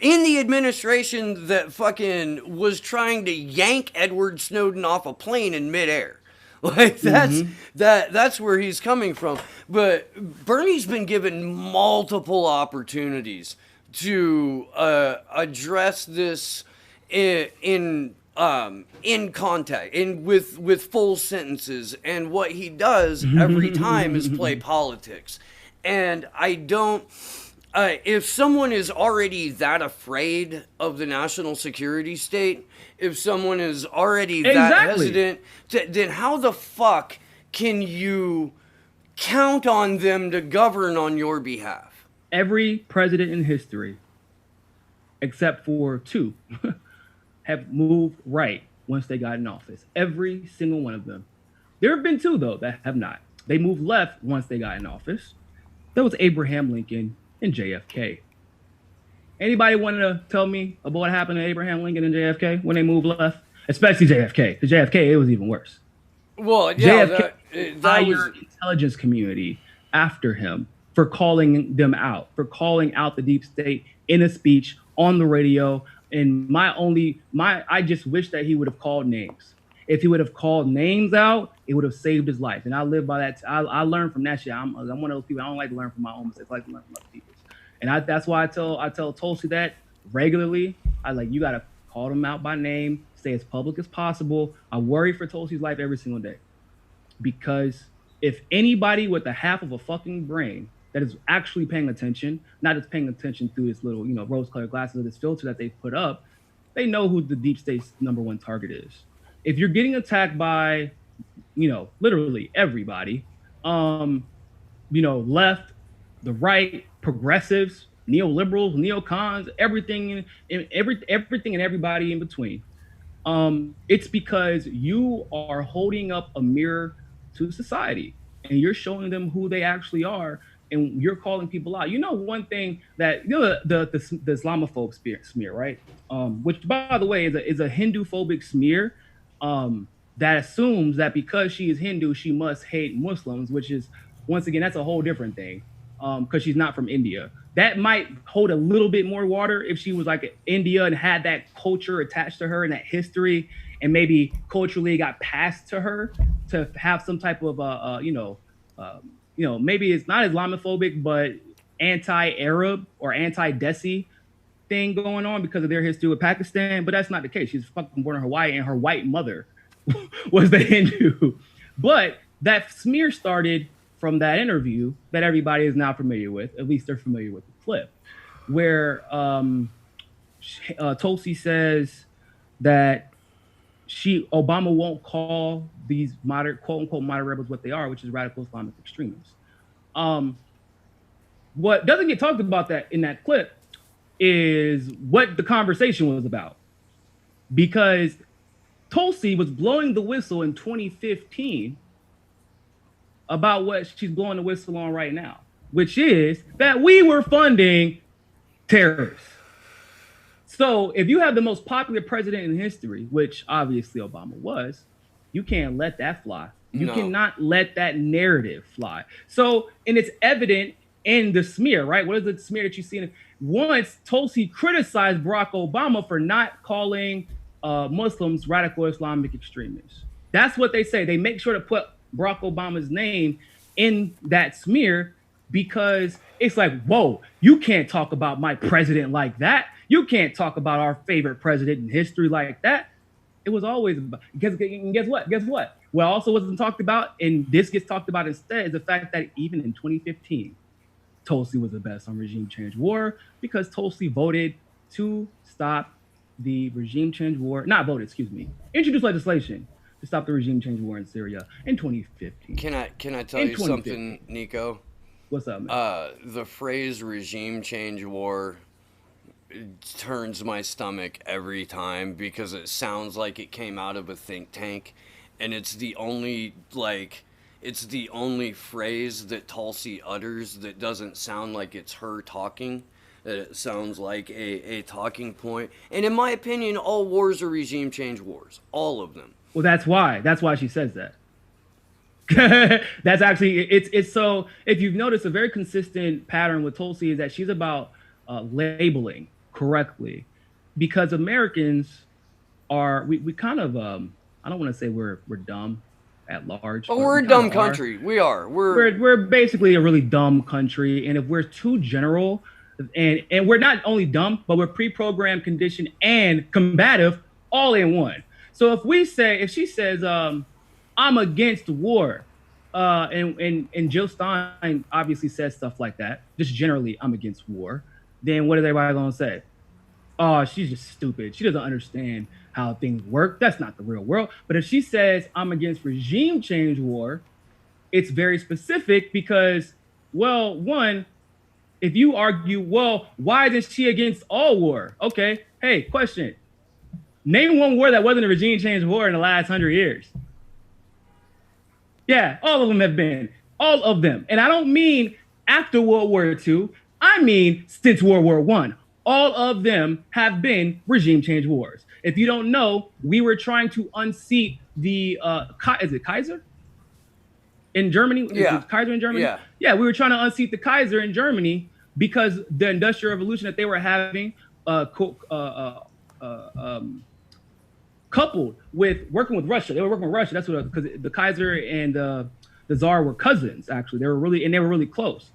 in the administration that fucking was trying to yank Edward Snowden off a plane in midair. Like that's where he's coming from. But Bernie's been given multiple opportunities to address this in contact, with full sentences, and what he does every time is play politics. And I don't. If someone is already that afraid of the national security state, if someone is already that hesitant, then how the fuck can you count on them to govern on your behalf? Every president in history, except for 2, have moved right once they got in office. Every single one of them. There have been 2, though, that have not. They moved left once they got in office. That was Abraham Lincoln and JFK. Anybody want to tell me about what happened to Abraham Lincoln and JFK when they moved left? Especially JFK. Because JFK, it was even worse. Well, yeah, JFK hired intelligence community after him for calling them out, for calling out the deep state in a speech on the radio. And I just wish that he would have called names. If he would have called names out, it would have saved his life. And I live by that. I learned from that shit. I'm one of those people. I don't like to learn from my own mistakes. I like to learn from other people's. And that's why I tell Tulsi that regularly. You got to call them out by name, stay as public as possible. I worry for Tulsi's life every single day. Because if anybody with a half of a fucking brain that is actually paying attention, not just paying attention through this little, rose-colored glasses or this filter that they put up, they know who the deep state's #1 target is. If you're getting attacked by, literally everybody, left, the right, progressives, neoliberals, neocons, everything and everybody in between, it's because you are holding up a mirror to society and you're showing them who they actually are, and you're calling people out. One thing that the Islamophobe smear, right? Which, by the way, is a Hindu-phobic smear. That assumes that because she is Hindu, she must hate Muslims, which is, once again, that's a whole different thing, because she's not from India. That might hold a little bit more water if she was like India and had that culture attached to her and that history, and maybe culturally got passed to her to have some type of, maybe it's not Islamophobic, but anti-Arab or anti-Desi thing going on because of their history with Pakistan. But that's not the case. She's fucking born in Hawaii, and her white mother was the Hindu. But that smear started from that interview that everybody is now familiar with. At least they're familiar with the clip, where Tulsi says that Obama won't call these moderate, quote unquote, moderate rebels what they are, which is radical Islamic extremists. What doesn't get talked about in that clip is what the conversation was about, because Tulsi was blowing the whistle in 2015 about what she's blowing the whistle on right now, which is that we were funding terrorists. So if you have the most popular president in history, which obviously Obama was, you can't let that fly. You cannot let that narrative fly. So, and it's evident in the smear, right? What is the smear that you see? Once Tulsi criticized Barack Obama for not calling Muslims radical Islamic extremists. That's what they say. They make sure to put Barack Obama's name in that smear because it's like, whoa, you can't talk about my president like that. You can't talk about our favorite president in history like that. It was always about, guess what? What also wasn't talked about, and this gets talked about instead, is the fact that even in 2015, Tulsi was the best on regime change war because Tulsi voted to stop the regime change war, introduced legislation to stop the regime change war in Syria in 2015. Can I tell you something, Nico? What's up, man? The phrase regime change war turns my stomach every time because it sounds like it came out of a think tank, and it's the only phrase that Tulsi utters that doesn't sound like it's her talking, that it sounds like a talking point. And in my opinion, all wars are regime change wars, all of them. Well, that's why she says that. That's actually it's so, if you've noticed, a very consistent pattern with Tulsi is that she's about labeling correctly, because Americans are we kind of I don't want to say we're dumb at large. Oh, we're a dumb country. We are. We're basically a really dumb country, and if we're too general, and we're not only dumb, but we're pre-programmed, conditioned, and combative all in one. So if she says I'm against war, and Jill Stein obviously says stuff like that, just generally I'm against war, then what is everybody gonna say? Oh, she's just stupid. She doesn't understand how things work. That's not the real world. But if she says I'm against regime change war, it's very specific because, well, one, if you argue, well, why isn't she against all war? Okay, hey, question. Name one war that wasn't a regime change war in the last 100 years. Yeah, all of them have been. All of them. And I don't mean after World War II. I mean since World War I. All of them have been regime change wars. If you don't know, we were trying to unseat the, is it Kaiser? In Germany? Yeah. Is it Kaiser in Germany? Yeah. Yeah, we were trying to unseat the Kaiser in Germany because the Industrial Revolution that they were having coupled with working with Russia. They were working with Russia. That's what, because the Kaiser and the Tsar were cousins, actually. They were really close.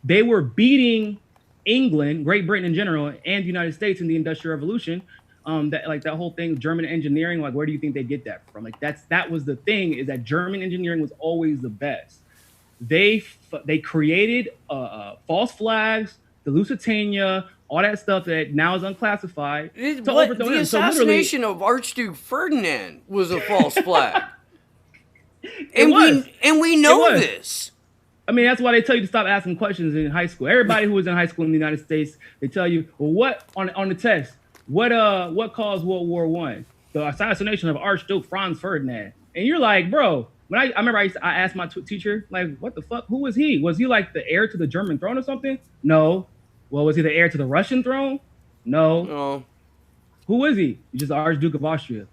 They were beating England, Great Britain in general, and the United States in the Industrial Revolution. That whole thing, German engineering, like, where do you think they get that from? Like, that was the thing, is that German engineering was always the best. They created false flags, the Lusitania, all that stuff that now is unclassified. The assassination of Archduke Ferdinand was a false flag. and we know this. I mean, that's why they tell you to stop asking questions in high school. Everybody who was in high school in the United States, they tell you, well, what on the test, what caused World War I? The assassination of Archduke Franz Ferdinand. And you're like, bro, when I remember I asked my teacher, like, what the fuck? Who was he? Was he like the heir to the German throne or something? No. Well, was he the heir to the Russian throne? No. Who was he? He's just the Archduke of Austria.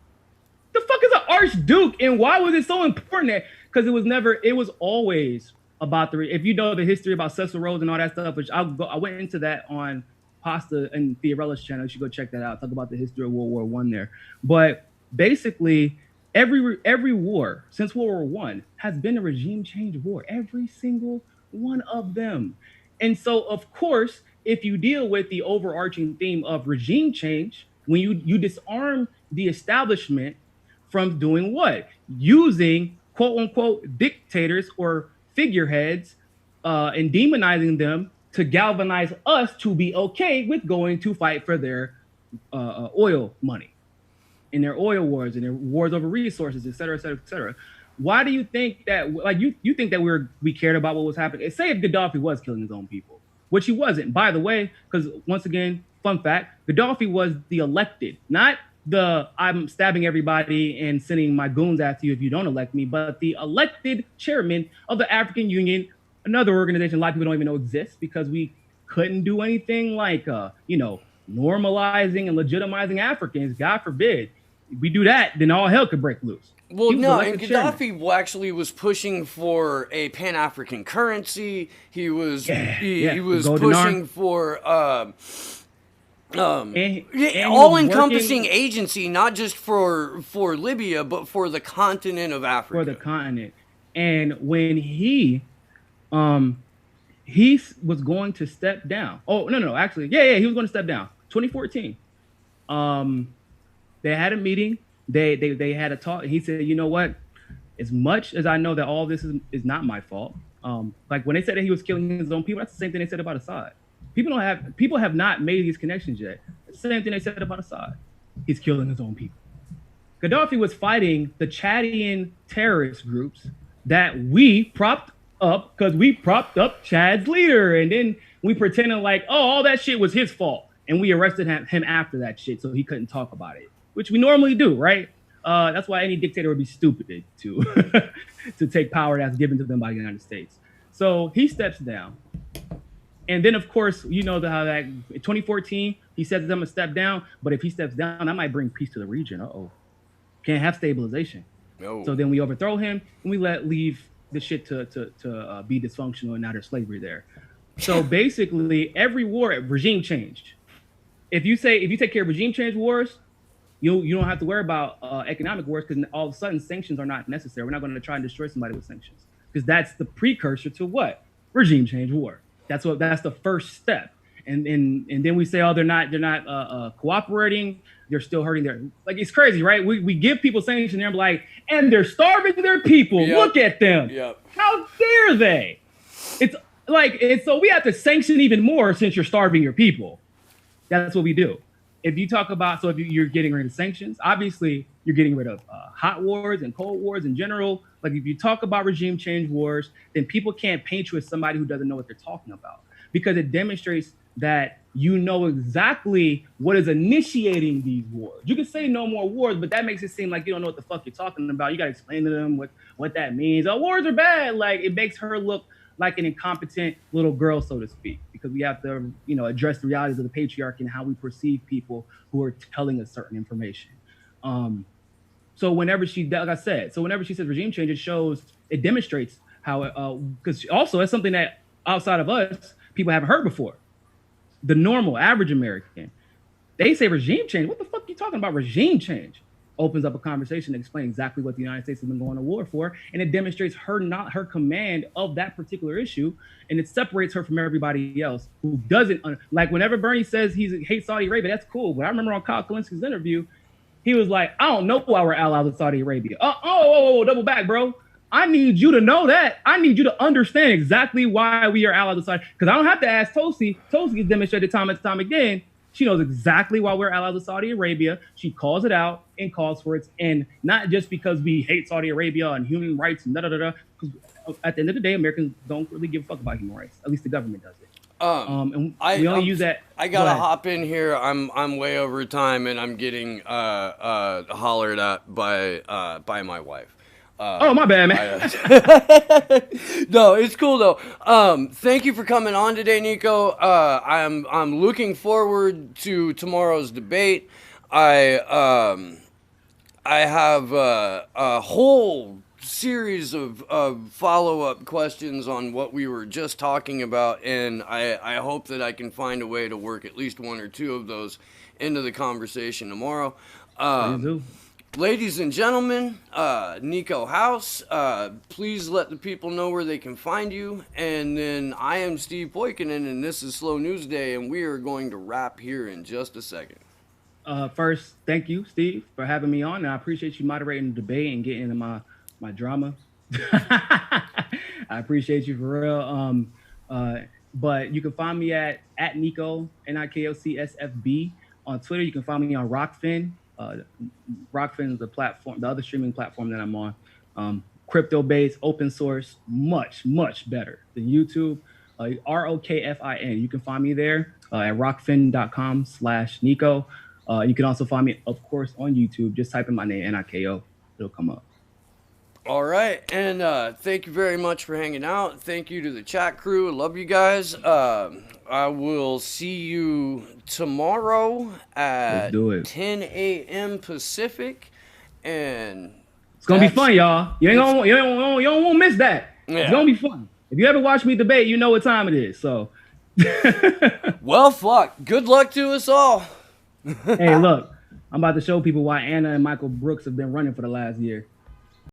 The fuck is an Archduke? And why was it so important? Because it was always about if you know the history about Cecil Rhodes and all that stuff, which I went into that on Pasta and Fiorella's channel. You should go check that out. Talk about the history of World War I there. But basically, every war since World War I has been a regime change war. Every single one of them. And so, of course, if you deal with the overarching theme of regime change, when you disarm the establishment from doing what? Using quote unquote dictators or figureheads and demonizing them to galvanize us to be okay with going to fight for their oil money in their oil wars and their wars over resources, et cetera, et cetera, et cetera. Why do you think that, like, you think that we cared about what was happening? Say if Gaddafi was killing his own people, which he wasn't, by the way, because once again, fun fact, Gaddafi was the elected, not the I'm stabbing everybody and sending my goons after you if you don't elect me, but the elected chairman of the African Union, another organization a lot of people don't even know exists because we couldn't do anything like, normalizing and legitimizing Africans. God forbid. If we do that, then all hell could break loose. Well, no, and Gaddafi actually was pushing for a Pan-African currency. He was pushing for all-encompassing agency, not just for Libya, but for the continent of Africa. For the continent. And when he was going to step down. Oh, no, actually, he was going to step down. 2014. They had a meeting. They had a talk. And he said, you know what? As much as I know that all this is not my fault, like when they said that he was killing his own people, that's the same thing they said about Assad. People have not made these connections yet. It's the same thing they said about Assad. He's killing his own people. Gaddafi was fighting the Chadian terrorist groups that we propped up because we propped up Chad's leader. And then we pretended like, oh, all that shit was his fault. And we arrested him after that shit so he couldn't talk about it, which we normally do, right? That's why any dictator would be stupid to to take power that's given to them by the United States. So he steps down. And then, of course, you know how that in 2014, he says them to step down. But if he steps down, that might bring peace to the region. Can't have stabilization. No. So then we overthrow him and we leave the shit to be dysfunctional, and now there's slavery there. So basically, every war, regime change. If you take care of regime change wars, you don't have to worry about economic wars, because all of a sudden sanctions are not necessary. We're not going to try and destroy somebody with sanctions, because that's the precursor to what? Regime change war. That's the first step. And then we say, oh, they're not cooperating. They're still hurting their, like, it's crazy, right? We give people sanctions and they're like, and they're starving their people. Yep. Look at them. Yep. How dare they? So we have to sanction even more since you're starving your people. That's what we do. If you talk about, if you're getting rid of sanctions, obviously you're getting rid of hot wars and cold wars in general. Like, if you talk about regime change wars, then people can't paint you as somebody who doesn't know what they're talking about, because it demonstrates that you know exactly what is initiating these wars. You can say no more wars, but that makes it seem like you don't know what the fuck you're talking about. You got to explain to them what that means. Oh, wars are bad. Like, it makes her look like an incompetent little girl, so to speak, because we have to, address the realities of the patriarchy and how we perceive people who are telling us certain information. So whenever she says regime change, it demonstrates how, because also it's something that outside of us, people haven't heard before. The normal average American, they say regime change. What the fuck are you talking about? Regime change opens up a conversation to explain exactly what the United States has been going to war for, and it demonstrates her command of that particular issue, and it separates her from everybody else who doesn't. Like, whenever Bernie says he hates Saudi Arabia, that's cool. But I remember on Kyle Kalinski's interview, he was like, I don't know why we're allies with Saudi Arabia. Double back, bro. I need you to know that. I need you to understand exactly why we are allies with Saudi, because I don't have to ask Tosi. Tosi has demonstrated time and time again. She knows exactly why we're allies with Saudi Arabia. She calls it out and calls for it. And not just because we hate Saudi Arabia and human rights and da-da-da-da. Because at the end of the day, Americans don't really give a fuck about human rights. At least the government does it. And we only use that. I gotta hop in here. I'm way over time, and I'm getting hollered at by my wife. My bad, man. No, it's cool though. Thank you for coming on today, Nico. I'm looking forward to tomorrow's debate. I have a whole series of follow-up questions on what we were just talking about, and I hope that I can find a way to work at least one or two of those into the conversation tomorrow. Ladies and gentlemen, Nico House, please let the people know where they can find you. And then I am Steve Poikinen, and this is Slow News Day, and we are going to wrap here in just a second. First, thank you, Steve, for having me on. And I appreciate you moderating the debate and getting into my drama. I appreciate you for real. But you can find me at Niko, NIKOCSFB on Twitter. You can find me on Rockfin. Rockfin is the platform, the other streaming platform that I'm on. Crypto-based, open source, much better than YouTube. ROKFIN. You can find me there at rockfin.com/Niko. You can also find me, of course, on YouTube. Just type in my name, Niko. It'll come up. All right, and thank you very much for hanging out. Thank you to the chat crew. I love you guys. I will see you tomorrow at 10 a.m. Pacific, and it's gonna be fun, y'all. You don't want to miss that. Yeah. It's gonna be fun. If you ever watch me debate, you know what time it is. So, well, fuck. Good luck to us all. Hey, look, I'm about to show people why Anna and Michael Brooks have been running for the last year.